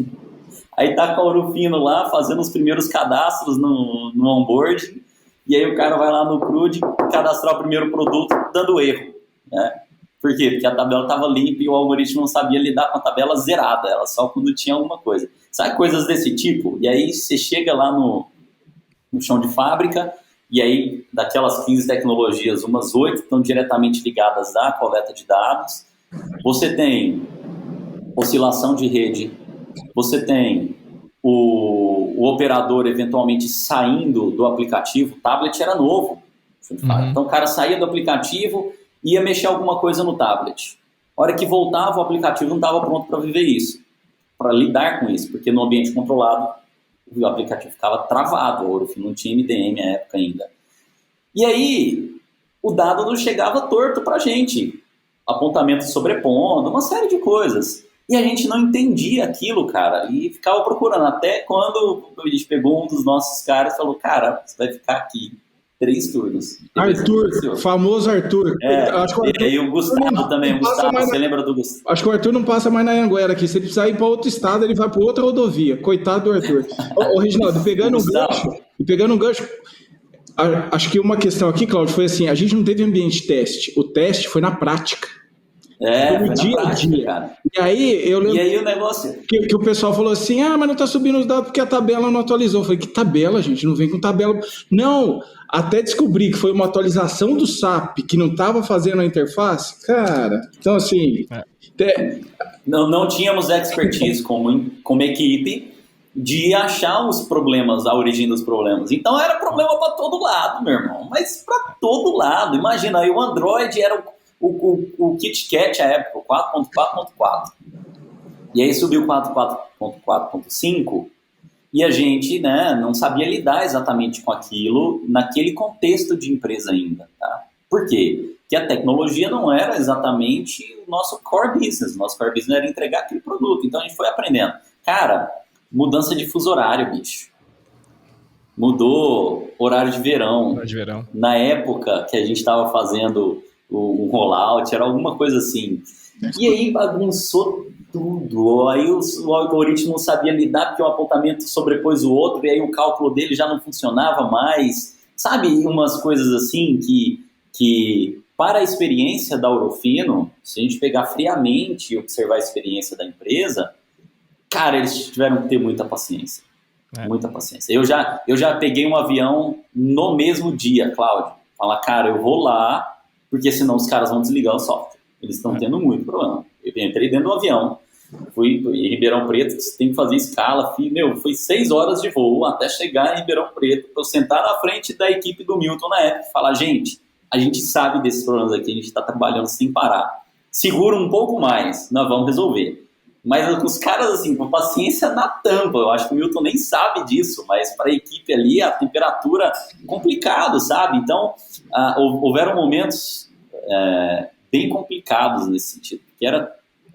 Aí tá com a Ouro Fino lá, fazendo os primeiros cadastros no onboard. E aí o cara vai lá no CRUD, cadastrar o primeiro produto, dando erro, né? Por quê? Porque a tabela estava limpa e o algoritmo não sabia lidar com a tabela zerada, ela só quando tinha alguma coisa. Sabe coisas desse tipo? E aí você chega lá no chão de fábrica, e aí daquelas 15 tecnologias, umas 8 estão diretamente ligadas à coleta de dados. Você tem oscilação de rede, você tem o operador eventualmente saindo do aplicativo, o tablet era novo. Então o cara saía do aplicativo, ia mexer alguma coisa no tablet. A hora que voltava, o aplicativo não estava pronto para viver isso, para lidar com isso, porque no ambiente controlado o aplicativo ficava travado, o Ouro Fino não tinha MDM na época ainda. E aí, o dado não chegava torto para a gente, apontamento sobrepondo, uma série de coisas. E a gente não entendia aquilo, cara, e ficava procurando, até quando a gente pegou um dos nossos caras e falou, cara, você vai ficar aqui 3 turnos. Arthur, famoso Arthur. Acho que o Arthur, e o Gustavo também. Você lembra do Gustavo? Acho que o Arthur não passa mais na Anguera aqui. Se ele precisar ir para outro estado, ele vai para outra rodovia. Coitado do Arthur. Ô, Reginaldo, pegando um gancho, acho que uma questão aqui, Cláudio, foi assim, a gente não teve ambiente teste. O teste foi na prática. Foi no na dia a prática, dia. cara. E aí eu lembro E aí o negócio... que o pessoal falou assim, mas não tá subindo os dados porque a tabela não atualizou. Eu falei, que tabela, gente? Não vem com tabela. Não, até descobri que foi uma atualização do SAP que não estava fazendo a interface. Cara, então assim... Não tínhamos expertise como equipe de achar os problemas, a origem dos problemas. Então era problema para todo lado, meu irmão. Mas para todo lado. Imagina, aí o Android era o KitKat à época, o 4.4.4. E aí subiu o 4.4.4.5 e a gente, né, não sabia lidar exatamente com aquilo naquele contexto de empresa ainda. Tá? Por quê? Porque a tecnologia não era exatamente o nosso core business. O nosso core business era entregar aquele produto. Então a gente foi aprendendo. Cara, mudança de fuso horário, bicho. Mudou horário de verão. Horário de verão. Na época que a gente estava fazendo um rollout, era alguma coisa assim. E aí bagunçou tudo. Aí o algoritmo não sabia lidar porque o apontamento sobrepôs o outro e aí o cálculo dele já não funcionava mais. Sabe, umas coisas assim que para a experiência da Ourofino, se a gente pegar friamente e observar a experiência da empresa, cara, eles tiveram que ter muita paciência. Muita paciência. Eu já peguei um avião no mesmo dia, Cláudio. Falar, cara, eu vou lá, porque senão os caras vão desligar o software. Eles estão tendo muito problema. Eu entrei dentro do avião, fui em Ribeirão Preto, você tem que fazer escala. Foi 6 horas de voo até chegar em Ribeirão Preto, para eu sentar na frente da equipe do Milton na época e falar, gente, a gente sabe desses problemas aqui, a gente está trabalhando sem parar. Segura um pouco mais, nós vamos resolver. Mas os caras, assim, com paciência na tampa, eu acho que o Milton nem sabe disso, mas para a equipe ali, a temperatura, complicado, sabe? Então, houveram momentos bem complicados nesse sentido, porque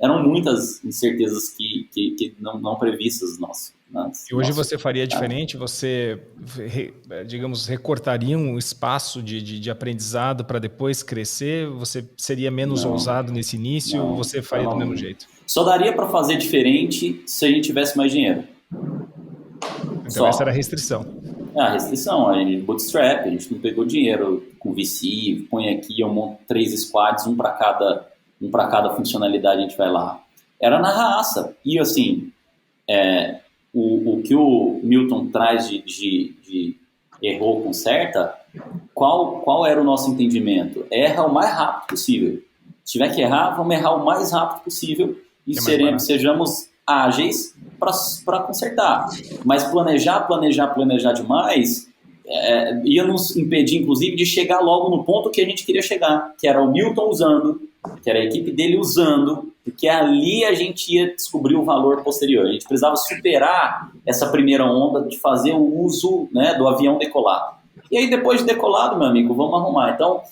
eram muitas incertezas que não previstas nossas. E hoje você faria diferente? Você, digamos, recortaria um espaço de aprendizado para depois crescer? Você seria menos ousado nesse início ou você faria do mesmo jeito? Só daria para fazer diferente se a gente tivesse mais dinheiro. Então essa era a restrição. A restrição, a gente bootstrap, a gente não pegou dinheiro com VC, põe aqui, eu monto 3 squads, um para cada funcionalidade, a gente vai lá. Era na raça. E assim, o que o Milton traz de errou, conserta, qual era o nosso entendimento? Erra o mais rápido possível. Se tiver que errar, vamos errar o mais rápido possível e sejamos ágeis para consertar. Mas planejar demais ia nos impedir, inclusive, de chegar logo no ponto que a gente queria chegar, que era o Milton usando, que era a equipe dele usando, porque ali a gente ia descobrir o valor posterior. A gente precisava superar essa primeira onda de fazer o uso, né, do avião decolado. E aí, depois de decolado, meu amigo, vamos arrumar. Então,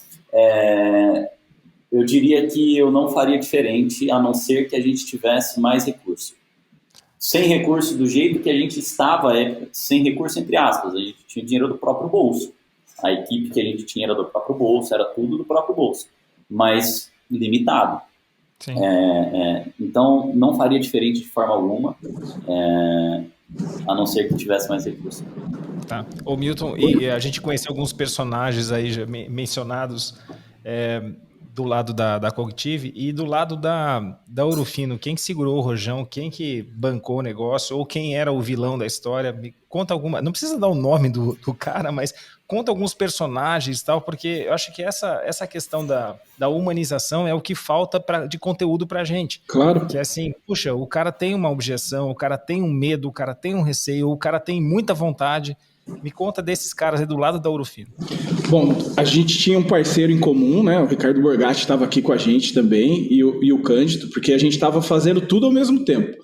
eu diria que eu não faria diferente, a não ser que a gente tivesse mais recurso. Sem recurso do jeito que a gente estava, sem recurso entre aspas, a gente tinha dinheiro do próprio bolso. A equipe que a gente tinha era do próprio bolso, era tudo do próprio bolso, mas limitado. Então, não faria diferente de forma alguma, a não ser que tivesse mais recurso. Tá. Ô Milton, e a gente conheceu alguns personagens aí já mencionados, do lado da Cognitive e do lado da Ourofino. Quem que segurou o rojão? Quem que bancou o negócio? Ou quem era o vilão da história? Me conta alguma... Não precisa dar o nome do cara, mas conta alguns personagens e tal, porque eu acho que essa questão da humanização é o que falta de conteúdo pra gente. Claro. Que é assim, puxa, o cara tem uma objeção, o cara tem um medo, o cara tem um receio, o cara tem muita vontade. Me conta desses caras aí do lado da Ourofino. Bom, a gente tinha um parceiro em comum, né? O Ricardo Borgatti estava aqui com a gente também, e o Cândido, porque a gente estava fazendo tudo ao mesmo tempo.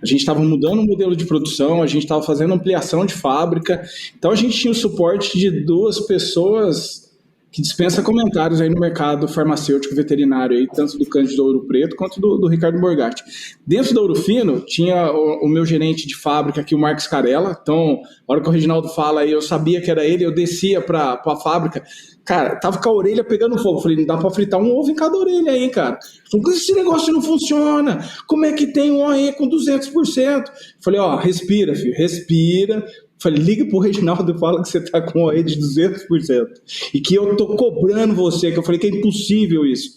A gente estava mudando o modelo de produção, a gente estava fazendo ampliação de fábrica, então a gente tinha o suporte de 2 pessoas que dispensa comentários aí no mercado farmacêutico veterinário, aí, tanto do Cândido Ouro Preto quanto do Ricardo Borgatti. Dentro da Ourofino, tinha o meu gerente de fábrica aqui, o Marcos Carella. Então, a hora que o Reginaldo fala aí, eu sabia que era ele, eu descia para a fábrica. Cara, tava com a orelha pegando fogo. Falei, não dá para fritar um ovo em cada orelha aí, cara. Falei, esse negócio não funciona. Como é que tem um OE com 200%? Falei, respira, filho, respira. Falei, liga pro Reginaldo e fala que você tá com um OE de 200%. E que eu tô cobrando você, que eu falei que é impossível isso.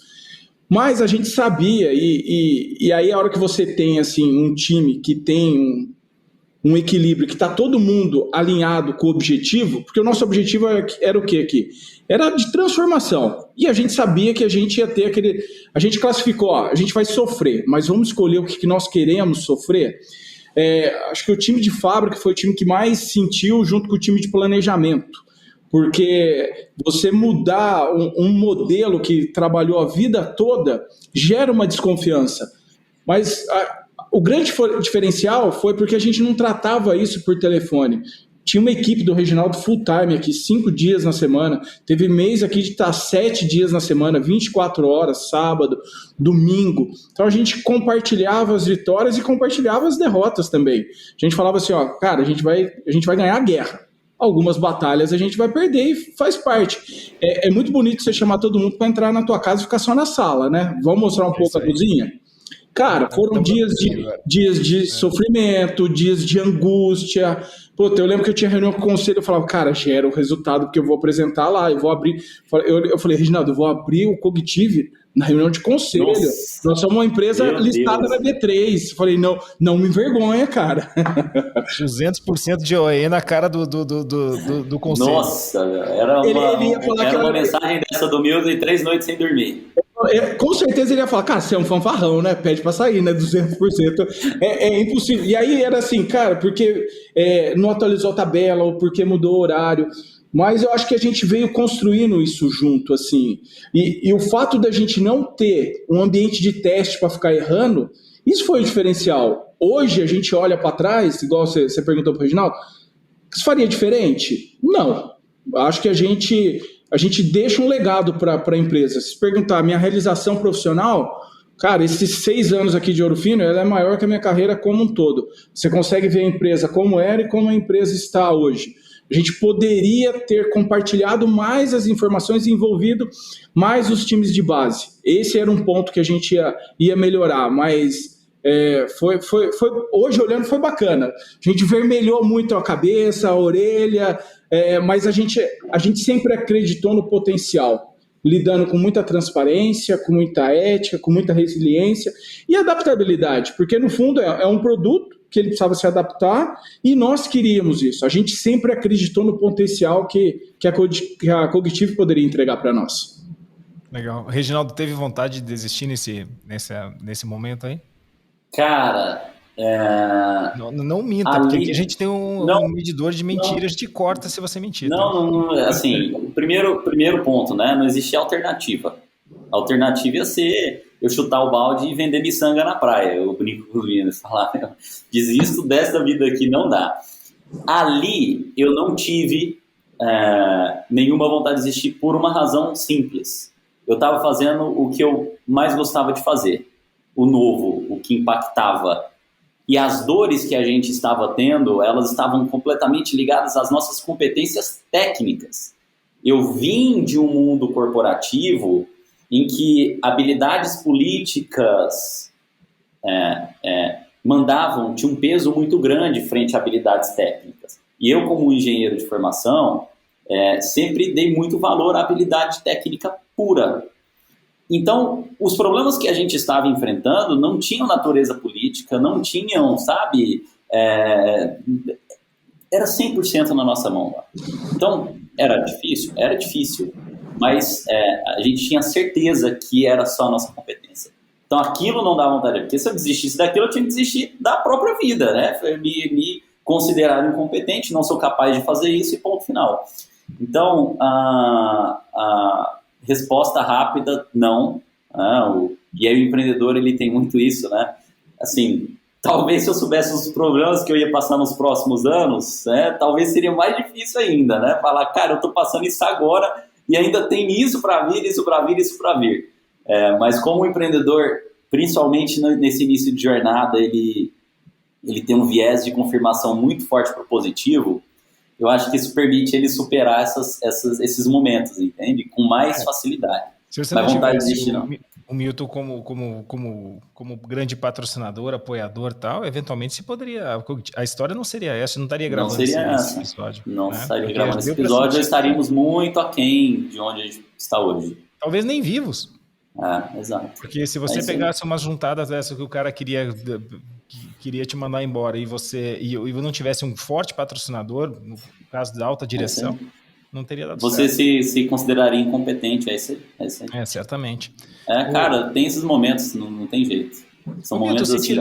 Mas a gente sabia, e aí a hora que você tem assim, um time que tem um equilíbrio, que está todo mundo alinhado com o objetivo, porque o nosso objetivo era o quê aqui? Era de transformação. E a gente sabia que a gente ia ter aquele... A gente classificou, ó, a gente vai sofrer, mas vamos escolher o que nós queremos sofrer. Acho que o time de fábrica foi o time que mais sentiu junto com o time de planejamento. Porque você mudar um modelo que trabalhou a vida toda gera uma desconfiança. Mas o grande diferencial foi porque a gente não tratava isso por telefone. Tinha uma equipe do Reginaldo full time aqui, 5 dias na semana. Teve mês aqui de estar 7 dias na semana, 24 horas, sábado, domingo. Então a gente compartilhava as vitórias e compartilhava as derrotas também. A gente falava assim, ó, cara, a gente vai ganhar a guerra. Algumas batalhas a gente vai perder e faz parte. É muito bonito você chamar todo mundo para entrar na tua casa e ficar só na sala, né? Vamos mostrar um pouco a cozinha? Cara, foram dias de sofrimento, dias de angústia. Pô, eu lembro que eu tinha reunião com o conselho, eu falava, cara, gera o resultado porque eu vou apresentar lá, eu vou abrir. Eu falei, Reginaldo, eu vou abrir o Cognitive na reunião de conselho. Nossa, nós somos uma empresa listada na B3. Falei, não me envergonha, cara. 200% de OE na cara do conselho. Nossa, era uma mensagem dessa do Milton e 3 noites sem dormir. Com certeza ele ia falar, cara, você é um fanfarrão, né? Pede pra sair, né? 200%. É impossível. E aí era assim, cara, porque não atualizou a tabela ou porque mudou o horário. Mas eu acho que a gente veio construindo isso junto, assim. E o fato da gente não ter um ambiente de teste para ficar errando, isso foi o diferencial. Hoje a gente olha para trás, igual você perguntou para o Reginaldo, isso faria diferente? Não. Acho que a gente deixa um legado para a empresa. Se perguntar, minha realização profissional, cara, esses 6 anos aqui de Ouro Fino, ela é maior que a minha carreira como um todo. Você consegue ver a empresa como era e como a empresa está hoje. A gente poderia ter compartilhado mais as informações e envolvido mais os times de base. Esse era um ponto que a gente ia melhorar, mas hoje olhando foi bacana. A gente vermelhou muito a cabeça, a orelha, mas a gente sempre acreditou no potencial, lidando com muita transparência, com muita ética, com muita resiliência e adaptabilidade, porque no fundo é um produto que ele precisava se adaptar e nós queríamos isso. A gente sempre acreditou no potencial que a Cognitive poderia entregar para nós. Legal. Reginaldo, teve vontade de desistir nesse momento aí? Cara... Não minta, porque aqui a gente tem um medidor de mentiras, te corta se você mentir. Não, assim, o primeiro ponto, né? Não existia alternativa. A alternativa ia ser eu chutar o balde e vender miçanga na praia. Eu brinco com os meninos, falar, desisto dessa vida aqui, não dá. Ali, eu não tive nenhuma vontade de desistir por uma razão simples. Eu estava fazendo o que eu mais gostava de fazer, o novo, o que impactava. E as dores que a gente estava tendo, elas estavam completamente ligadas às nossas competências técnicas. Eu vim de um mundo corporativo em que habilidades políticas tinham um peso muito grande frente a habilidades técnicas. E eu, como engenheiro de formação, sempre dei muito valor à habilidade técnica pura. Então, os problemas que a gente estava enfrentando não tinham natureza política, não tinham, sabe, era 100% na nossa mão. Então, era difícil, mas a gente tinha certeza que era só a nossa competência. Então, aquilo não dava vontade, porque se eu desistisse daquilo, eu tinha que desistir da própria vida, né? Me considerar incompetente, não sou capaz de fazer isso e ponto final. Então, a resposta rápida, não. E aí o empreendedor, ele tem muito isso, né? Assim, talvez se eu soubesse os problemas que eu ia passar nos próximos anos, talvez seria mais difícil ainda, né? Falar, cara, eu tô passando isso agora e ainda tem isso para vir, isso para vir, isso para vir. Mas como o empreendedor, principalmente nesse início de jornada, ele tem um viés de confirmação muito forte para o positivo, eu acho que isso permite ele superar esses momentos, entende? Com mais facilidade. Se você não tivesse o Milton como grande patrocinador, apoiador e tal, eventualmente se poderia... A história não seria essa, não estaria gravando esse episódio. Não estaria gravando esse episódio, estaríamos muito aquém de onde a gente está hoje. Talvez nem vivos. Exato. Porque se você pegasse umas juntadas dessas que o cara queria te mandar embora e não tivesse um forte patrocinador, no caso da alta direção, não teria dado você certo. Você se consideraria incompetente, é isso aí. Certamente. Cara, tem esses momentos, não tem jeito. São momentos assim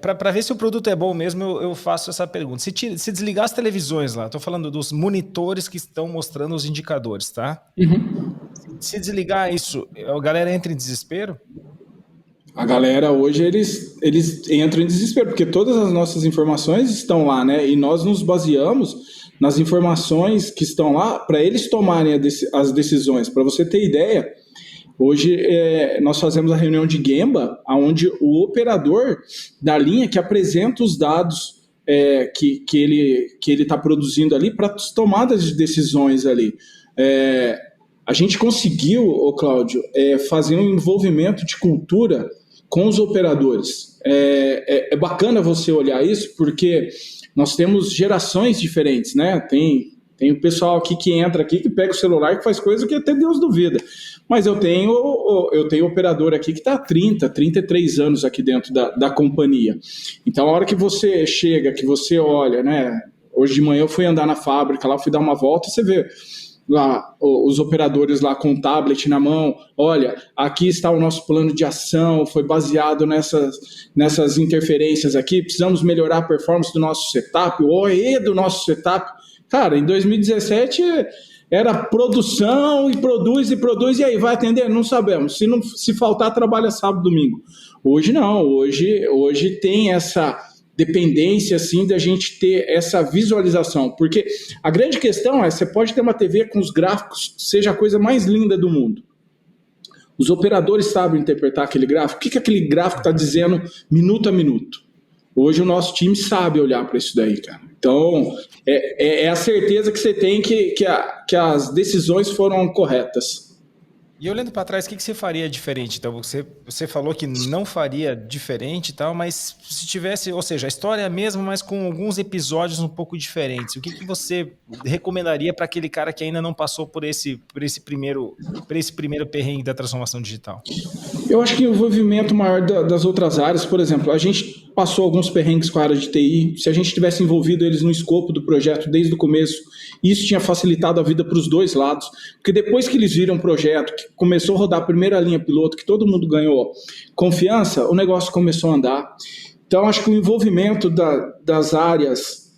Para ver se o produto é bom mesmo, eu faço essa pergunta. Se desligar as televisões lá, estou falando dos monitores que estão mostrando os indicadores, tá? Uhum. Se desligar isso, a galera entra em desespero? A galera hoje, eles entram em desespero, porque todas as nossas informações estão lá, né? E nós nos baseamos nas informações que estão lá para eles tomarem as decisões. Para você ter ideia, hoje nós fazemos a reunião de Gemba, onde o operador da linha que apresenta os dados que ele está produzindo ali para as tomadas de decisões ali. A gente conseguiu, Cláudio, fazer um envolvimento de cultura com os operadores. É bacana você olhar isso, porque nós temos gerações diferentes, né? Tem o pessoal aqui que entra aqui, que pega o celular e faz coisa que até Deus duvida. Mas eu tenho operador aqui que está há 33 anos aqui dentro da companhia. Então, a hora que você chega, que você olha, né? Hoje de manhã eu fui andar na fábrica, lá fui dar uma volta e você vê lá os operadores lá com o tablet na mão, olha, aqui está o nosso plano de ação, foi baseado nessas interferências aqui, precisamos melhorar a performance do nosso setup, o OE do nosso setup. Cara, em 2017 era produção e produz, e aí, vai atender? Não sabemos. Se faltar, trabalha sábado, domingo. Hoje não, hoje tem essa dependência, assim, da gente ter essa visualização, porque a grande questão você pode ter uma TV com os gráficos, seja a coisa mais linda do mundo. Os operadores sabem interpretar aquele gráfico. O que aquele gráfico está dizendo minuto a minuto? Hoje o nosso time sabe olhar para isso daí, cara. Então, é a certeza que você tem que as decisões foram corretas. E olhando para trás, o que você faria diferente? Então, você falou que não faria diferente e tal, mas se tivesse, ou seja, a história é a mesma, mas com alguns episódios um pouco diferentes. O que você recomendaria para aquele cara que ainda não passou por esse primeiro perrengue da transformação digital? Eu acho que o envolvimento maior das outras áreas, por exemplo, a gente passou alguns perrengues com a área de TI, se a gente tivesse envolvido eles no escopo do projeto desde o começo, isso tinha facilitado a vida para os dois lados, porque depois que eles viram o projeto, que começou a rodar a primeira linha piloto, que todo mundo ganhou confiança, o negócio começou a andar. Então, acho que o envolvimento das áreas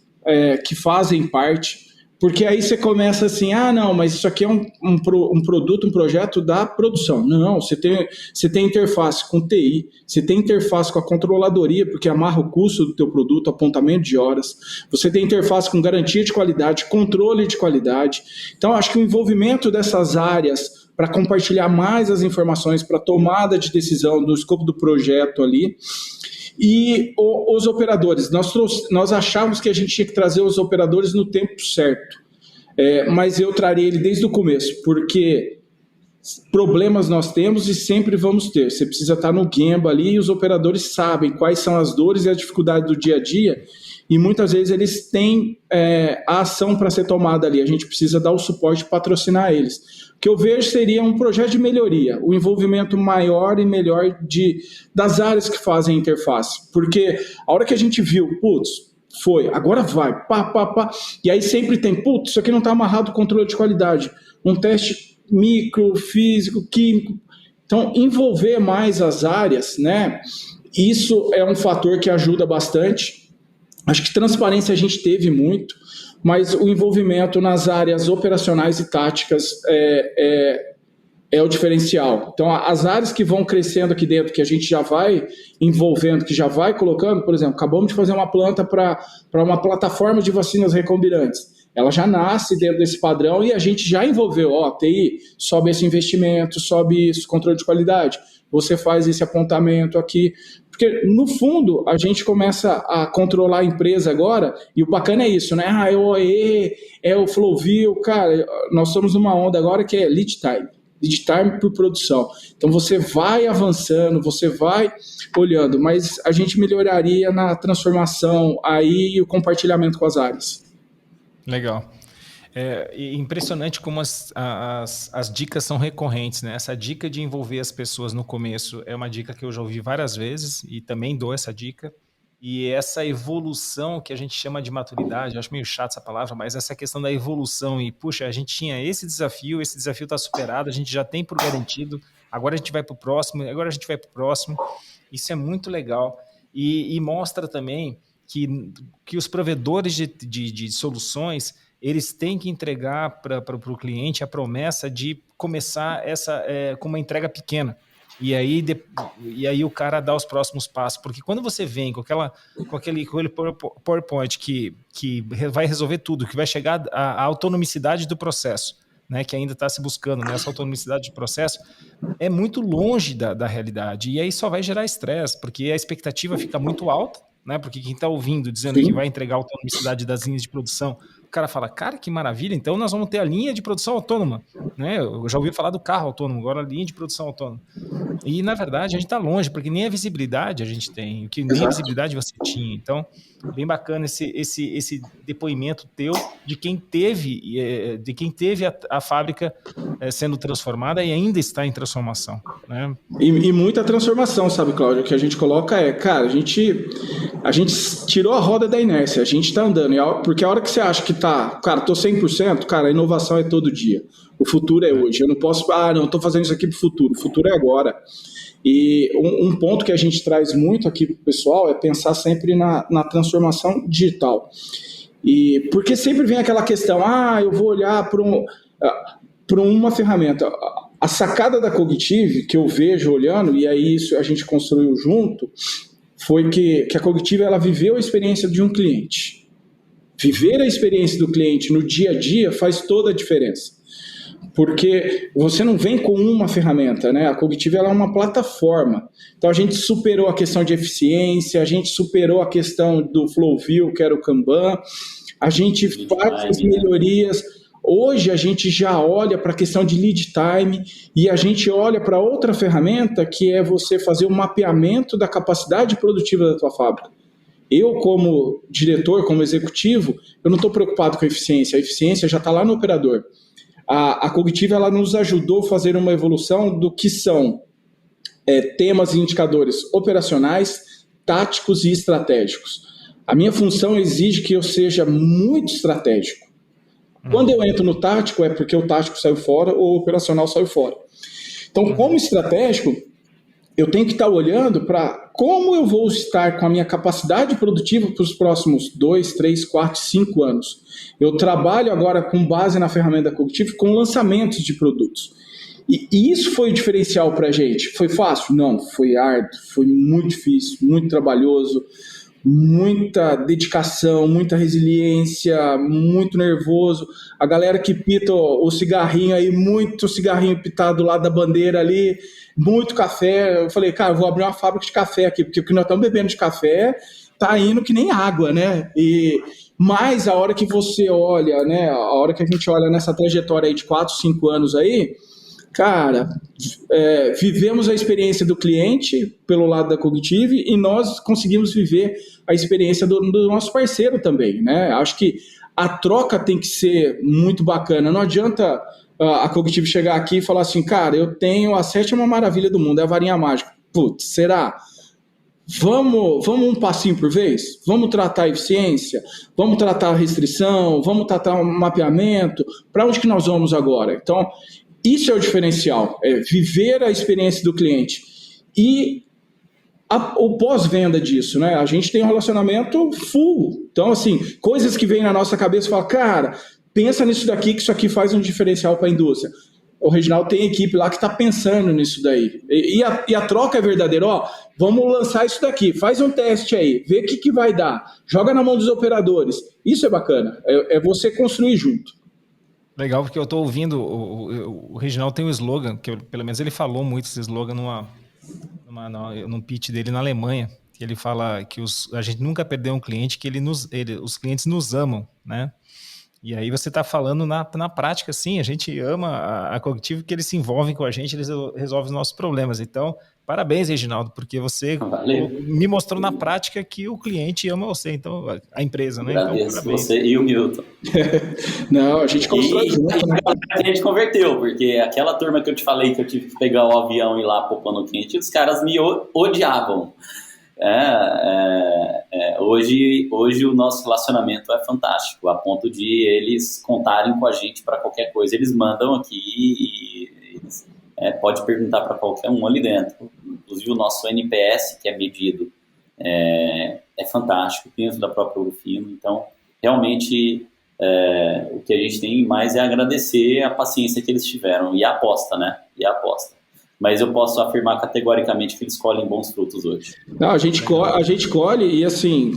que fazem parte, porque aí você começa assim, não, mas isso aqui é um produto, um projeto da produção. Não, você tem interface com TI, você tem interface com a controladoria, porque amarra o custo do teu produto, apontamento de horas, você tem interface com garantia de qualidade, controle de qualidade. Então, acho que o envolvimento dessas áreas para compartilhar mais as informações, para tomada de decisão do escopo do projeto ali. E os operadores, nós achávamos que a gente tinha que trazer os operadores no tempo certo, mas eu traria ele desde o começo, porque problemas nós temos e sempre vamos ter. Você precisa estar no Gemba ali e os operadores sabem quais são as dores e as dificuldades do dia a dia e muitas vezes eles têm a ação para ser tomada ali. A gente precisa dar o suporte, patrocinar eles. O que eu vejo seria um projeto de melhoria, o envolvimento maior e melhor das áreas que fazem a interface. Porque a hora que a gente viu, agora vai, pá, e aí sempre tem, isso aqui não está amarrado ao controle de qualidade. Um teste micro, físico, químico. Então, envolver mais as áreas, né? Isso é um fator que ajuda bastante. Acho que transparência a gente teve muito, mas o envolvimento nas áreas operacionais e táticas é o diferencial. Então, as áreas que vão crescendo aqui dentro, que a gente já vai envolvendo, que já vai colocando, por exemplo, acabamos de fazer uma planta para uma plataforma de vacinas recombinantes. Ela já nasce dentro desse padrão e a gente já envolveu, TI, sobe esse investimento, sobe isso, controle de qualidade, você faz esse apontamento aqui. Porque, no fundo, a gente começa a controlar a empresa agora, e o bacana é isso, né? É o OE, é o Flowview, cara, nós estamos numa onda agora que é lead time por produção. Então, você vai avançando, você vai olhando, mas a gente melhoraria na transformação aí e o compartilhamento com as áreas. Legal. E impressionante como as dicas são recorrentes, né? Essa dica de envolver as pessoas no começo é uma dica que eu já ouvi várias vezes e também dou essa dica. E essa evolução que a gente chama de maturidade, eu acho meio chato essa palavra, mas essa questão da evolução e, puxa, a gente tinha esse desafio está superado, a gente já tem por garantido, agora a gente vai para o próximo, agora a gente vai para o próximo. Isso é muito legal e mostra também que os provedores de soluções eles têm que entregar para o cliente a promessa de começar com uma entrega pequena. E aí o cara dá os próximos passos. Porque quando você vem com aquele PowerPoint que vai resolver tudo, que vai chegar à autonomicidade do processo, né, que ainda está se buscando, né, essa autonomicidade de processo, é muito longe da realidade. E aí só vai gerar estresse, porque a expectativa fica muito alta, né, porque quem está ouvindo dizendo que vai entregar a autonomicidade das linhas de produção, o cara fala, cara, que maravilha, então nós vamos ter a linha de produção autônoma. Né? Eu já ouvi falar do carro autônomo, agora a linha de produção autônoma. E, na verdade, a gente está longe, porque nem a visibilidade a gente tem, que nem a visibilidade você tinha. Então, bem bacana esse depoimento teu de quem teve a fábrica sendo transformada e ainda está em transformação. Né? E muita transformação, sabe, Cláudio? O que a gente coloca cara, a gente tirou a roda da inércia, a gente está andando, porque a hora que você acha que tá, cara, tô 100%, cara, a inovação é todo dia. O futuro é hoje. Eu não posso, não, estou fazendo isso aqui para o futuro. O futuro é agora. E um ponto que a gente traz muito aqui para o pessoal é pensar sempre na transformação digital. E porque sempre vem aquela questão, eu vou olhar para uma ferramenta. A sacada da Cognitive, que eu vejo olhando, e aí isso a gente construiu junto, foi que a Cognitive ela viveu a experiência de um cliente. Viver a experiência do cliente no dia a dia faz toda a diferença. Porque você não vem com uma ferramenta, né? A Cognitive ela é uma plataforma. Então a gente superou a questão de eficiência, a gente superou a questão do Flowview, que era o Kanban, a gente faz as melhorias. Hoje a gente já olha para a questão de lead time e a gente olha para outra ferramenta que é você fazer um mapeamento da capacidade produtiva da tua fábrica. Eu, como diretor, como executivo, eu não estou preocupado com a eficiência já está lá no operador. A Cognitive ela nos ajudou a fazer uma evolução do que são temas e indicadores operacionais, táticos e estratégicos. A minha função exige que eu seja muito estratégico. Quando eu entro no tático, é porque o tático saiu fora ou o operacional saiu fora. Então, como estratégico, eu tenho que estar olhando para como eu vou estar com a minha capacidade produtiva para os próximos 2, 3, 4, 5 anos. Eu trabalho agora com base na ferramenta Cognitive com lançamentos de produtos. E isso foi o diferencial para a gente. Foi fácil? Não, foi árduo, foi muito difícil, muito trabalhoso, muita dedicação, muita resiliência, muito nervoso. A galera que pita o cigarrinho aí, muito cigarrinho pitado lá da bandeira ali, muito café. Eu falei, cara, eu vou abrir uma fábrica de café aqui, porque o que nós estamos bebendo de café tá indo que nem água, né? Mas a hora que você olha, né? A hora que a gente olha nessa trajetória aí de 4, 5 anos aí, cara, vivemos a experiência do cliente pelo lado da Cognitive e nós conseguimos viver a experiência do nosso parceiro também, né? Acho que a troca tem que ser muito bacana. Não adianta a Cognitive chegar aqui e falar assim, cara, eu tenho a 7ª maravilha do mundo, é a varinha mágica. Putz, será? Vamos um passinho por vez? Vamos tratar a eficiência? Vamos tratar a restrição? Vamos tratar o mapeamento? Para onde que nós vamos agora? Então, isso é o diferencial, é viver a experiência do cliente. E o pós-venda disso, né? A gente tem um relacionamento full. Então, assim, coisas que vêm na nossa cabeça e fala, cara, pensa nisso daqui, que isso aqui faz um diferencial para a indústria. O Reginaldo tem equipe lá que está pensando nisso daí. E a troca é verdadeira. Vamos lançar isso daqui, faz um teste aí, vê o que vai dar. Joga na mão dos operadores. Isso é bacana, é você construir junto. Legal, porque eu estou ouvindo, o Reginaldo tem um slogan, que pelo menos ele falou muito esse slogan num pitch dele na Alemanha, que ele fala que a gente nunca perdeu um cliente, que os clientes nos amam, né? E aí você está falando na prática, sim, a gente ama a Cognitive porque eles se envolvem com a gente, eles resolvem os nossos problemas. Então, Parabéns, Reginaldo, porque você Valeu. me mostrou na prática que o cliente ama você, então a empresa, né? Então, Agradeço parabéns. você e o Milton. Não, a gente constrói junto, né? A gente converteu, porque aquela turma que eu te falei que eu tive que pegar o avião e ir lá poupando o cliente, os caras me odiavam. Hoje o nosso relacionamento é fantástico, a ponto de eles contarem com a gente para qualquer coisa. Eles mandam aqui e eles, pode perguntar para qualquer um ali dentro. Inclusive o nosso NPS, que é medido, é fantástico dentro da própria Ouro Fino. Então, realmente, o que a gente tem mais é agradecer a paciência que eles tiveram e a aposta, né? Mas eu posso afirmar categoricamente que eles colhem bons frutos hoje. Não, a gente colhe e assim,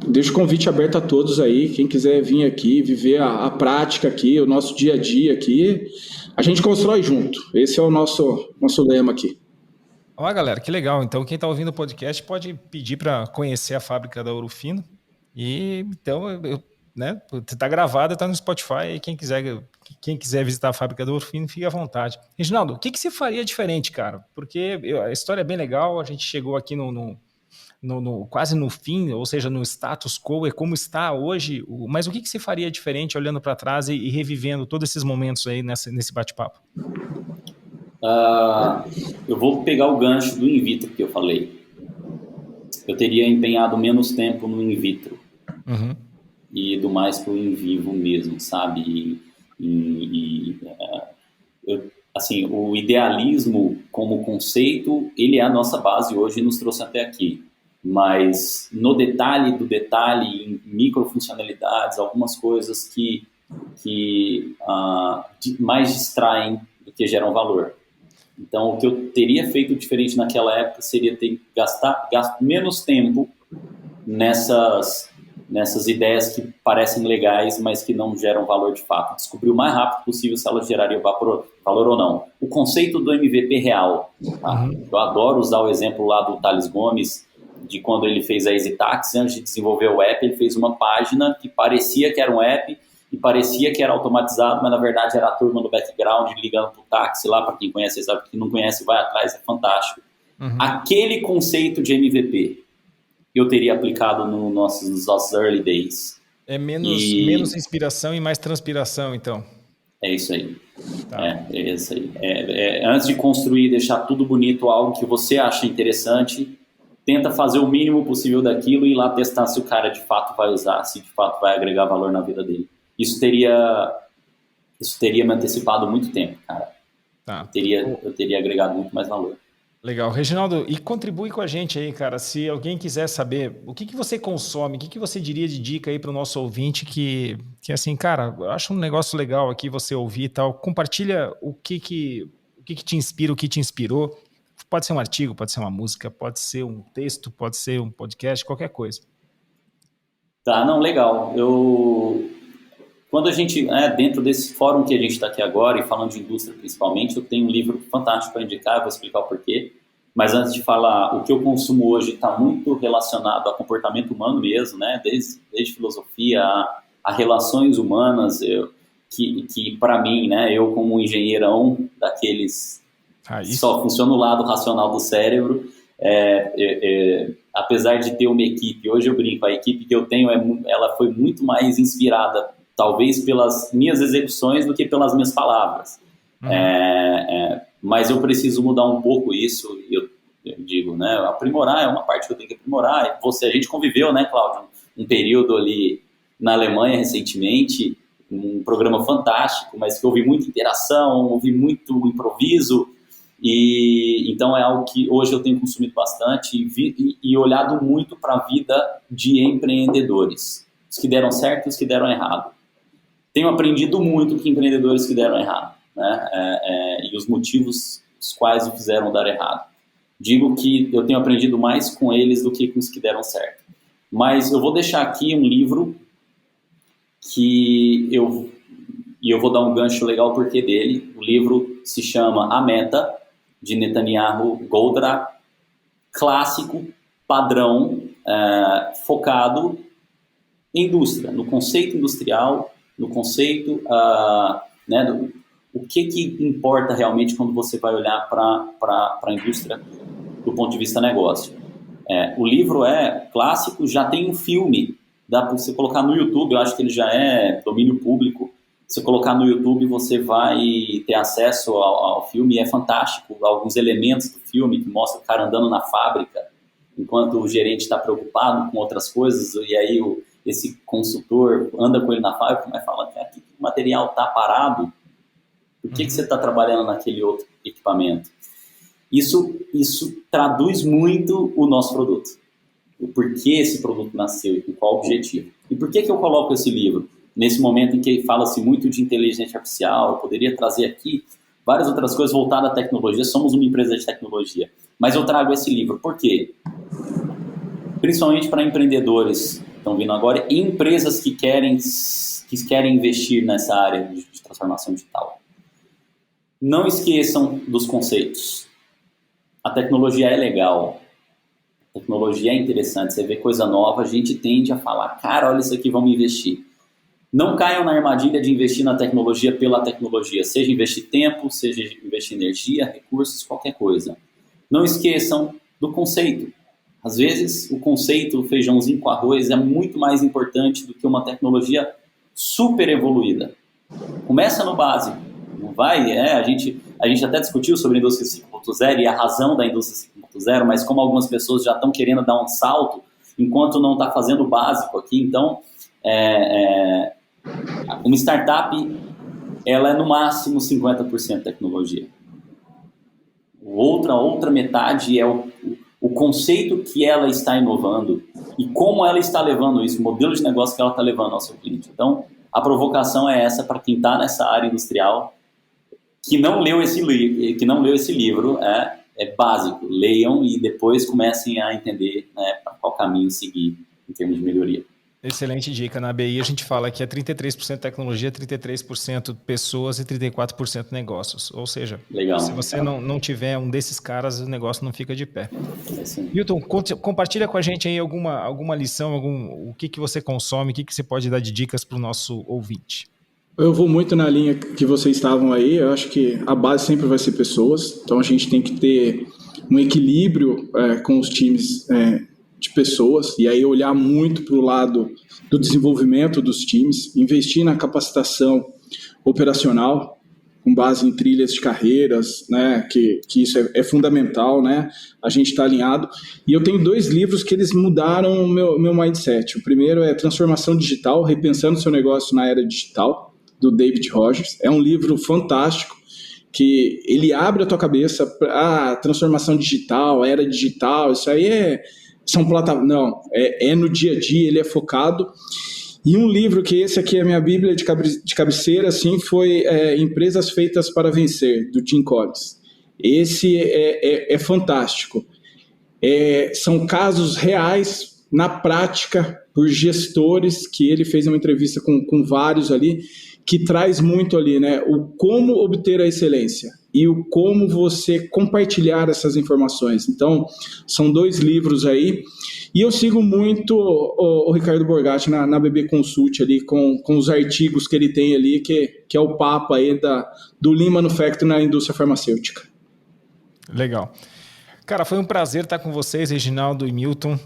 deixo o convite aberto a todos aí, quem quiser vir aqui, viver a prática aqui, o nosso dia a dia aqui, a gente constrói junto. Esse é o nosso lema aqui. Ó, galera, que legal. Então, quem está ouvindo o podcast pode pedir para conhecer a fábrica da Ouro Fino. E então, né, está gravado, está no Spotify. E quem quiser visitar a fábrica da Ouro Fino, fique à vontade. Reginaldo, o que você faria diferente, cara? Porque a história é bem legal. A gente chegou aqui quase no fim, ou seja, no status quo, é como está hoje. Mas o que você faria diferente olhando para trás e revivendo todos esses momentos aí nesse bate-papo? Eu vou pegar o gancho do in vitro que eu falei. Eu teria empenhado menos tempo no in vitro e ido mais pro in vivo mesmo, sabe? Assim, o idealismo como conceito, ele é a nossa base hoje e nos trouxe até aqui. Mas no detalhe do detalhe, em microfuncionalidades, algumas coisas que mais distraem do que geram valor. Então, o que eu teria feito diferente naquela época seria ter gasto menos tempo nessas ideias que parecem legais, mas que não geram valor de fato. Descobrir o mais rápido possível se elas gerariam valor ou não. O conceito do MVP real. Tá? Eu adoro usar o exemplo lá do Thales Gomes, de quando ele fez a EasyTaxi. Antes de desenvolver o app, ele fez uma página que parecia que era um app, e parecia que era automatizado, mas na verdade era a turma do background ligando para o táxi lá, para quem conhece, sabe, quem não conhece vai atrás, é fantástico. Aquele conceito de MVP eu teria aplicado nos nossos early days. É menos inspiração e mais transpiração, então. É isso aí. Tá. É isso aí. Antes de construir, deixar tudo bonito, algo que você acha interessante, tenta fazer o mínimo possível daquilo e ir lá testar se o cara de fato vai usar, se de fato vai agregar valor na vida dele. Isso teria me antecipado muito tempo, cara. Tá. Eu teria agregado muito mais valor. Legal. Reginaldo, e contribui com a gente aí, cara. Se alguém quiser saber o que você consome, o que você diria de dica aí para o nosso ouvinte que assim, cara, eu acho um negócio legal aqui você ouvir e tal. Compartilha o que te inspira, o que te inspirou. Pode ser um artigo, pode ser uma música, pode ser um texto, pode ser um podcast, qualquer coisa. Tá, não, legal. Quando a gente, dentro desse fórum que a gente está aqui agora, e falando de indústria principalmente, eu tenho um livro fantástico para indicar, eu vou explicar o porquê. Mas antes de falar, o que eu consumo hoje está muito relacionado ao comportamento humano mesmo, né? Desde filosofia a relações humanas, que para mim, né, eu como um engenheirão daqueles que só funciona o lado racional do cérebro, apesar de ter uma equipe, hoje eu brinco, a equipe que eu tenho, ela foi muito mais inspirada talvez pelas minhas execuções do que pelas minhas palavras. Mas eu preciso mudar um pouco isso, eu digo, né? Aprimorar é uma parte que eu tenho que aprimorar. A gente conviveu, né, Cláudio, um período ali na Alemanha recentemente, um programa fantástico, mas que houve muita interação, houve muito improviso, e então é algo que hoje eu tenho consumido bastante e olhado muito para a vida de empreendedores, os que deram certo e os que deram errado. Tenho aprendido muito com empreendedores que deram errado, né? E os motivos os quais o fizeram dar errado. Digo que eu tenho aprendido mais com eles do que com os que deram certo. Mas eu vou deixar aqui um livro que eu vou dar um gancho legal porque dele. O livro se chama A Meta, de Netanyahu Goldratt, clássico, padrão, focado em indústria, no conceito industrial, no conceito, o que importa realmente quando você vai olhar para a indústria do ponto de vista negócio. O livro é clássico, já tem um filme, dá para você colocar no YouTube, eu acho que ele já é domínio público. Se colocar no YouTube, você vai ter acesso ao filme, e é fantástico. Alguns elementos do filme que mostra o cara andando na fábrica, enquanto o gerente está preocupado com outras coisas, e aí esse consultor anda com ele na fábrica, mas fala que aqui o material está parado, por que você está trabalhando naquele outro equipamento? Isso traduz muito o nosso produto. O porquê esse produto nasceu e com qual objetivo. E por que eu coloco esse livro? Nesse momento em que fala-se muito de inteligência artificial, eu poderia trazer aqui várias outras coisas voltadas à tecnologia. Somos uma empresa de tecnologia. Mas eu trago esse livro. Por quê? Principalmente para empreendedores que estão vindo agora e empresas que querem investir nessa área de transformação digital. Não esqueçam dos conceitos. A tecnologia é legal, a tecnologia é interessante, você vê coisa nova, a gente tende a falar, cara, olha isso aqui, vamos investir. Não caiam na armadilha de investir na tecnologia pela tecnologia, seja investir tempo, seja investir energia, recursos, qualquer coisa. Não esqueçam do conceito. Às vezes, o conceito, o feijãozinho com arroz, é muito mais importante do que uma tecnologia super evoluída. Começa no básico. Não vai, a gente até discutiu sobre a indústria 5.0 e a razão da indústria 5.0, mas como algumas pessoas já estão querendo dar um salto, enquanto não está fazendo o básico aqui, então, uma startup, ela é no máximo 50% tecnologia. Outra metade é o conceito que ela está inovando e como ela está levando isso, o modelo de negócio que ela está levando ao seu cliente. Então, a provocação é essa para quem está nessa área industrial, que não leu esse livro, é básico. Leiam e depois comecem a entender, né, para qual caminho seguir em termos de melhoria. Excelente dica. Na BI a gente fala que é 33% tecnologia, 33% pessoas e 34% negócios. Ou seja, legal, se você não tiver um desses caras, o negócio não fica de pé. Sim. Milton, compartilha com a gente aí alguma lição, o que você consome, o que você pode dar de dicas para o nosso ouvinte. Eu vou muito na linha que vocês estavam aí. Eu acho que a base sempre vai ser pessoas. Então a gente tem que ter um equilíbrio com os times de pessoas, e aí olhar muito para o lado do desenvolvimento dos times, investir na capacitação operacional com base em trilhas de carreiras, né, que isso é fundamental, né, a gente está alinhado. E eu tenho 2 livros que eles mudaram o meu mindset. O primeiro é Transformação Digital, Repensando Seu Negócio na Era Digital, do David Rogers. É um livro fantástico, que ele abre a tua cabeça para transformação digital, era digital, isso aí são plataformas. Não, é no dia a dia, ele é focado. E um livro que esse aqui é a minha bíblia de cabeceira, assim, foi Empresas Feitas para Vencer, do Jim Collins. Esse é fantástico. São casos reais, na prática, por gestores, que ele fez uma entrevista com vários ali, que traz muito ali, né, o como obter a excelência e o como você compartilhar essas informações. Então, são 2 livros aí. E eu sigo muito o Ricardo Borgatti na BB Consult ali, com os artigos que ele tem ali, que é o papo aí do Lean Manufacturing na indústria farmacêutica. Legal. Cara, foi um prazer estar com vocês, Reginaldo e Milton.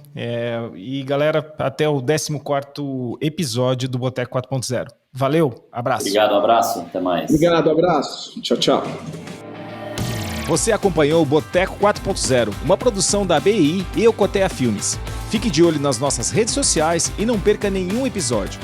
E galera, até o 14º episódio do Boteco 4.0. Valeu, abraço. Obrigado, abraço, até mais. Obrigado, abraço. Tchau, tchau. Você acompanhou o Boteco 4.0, uma produção da BI e Eucotea Filmes. Fique de olho nas nossas redes sociais e não perca nenhum episódio.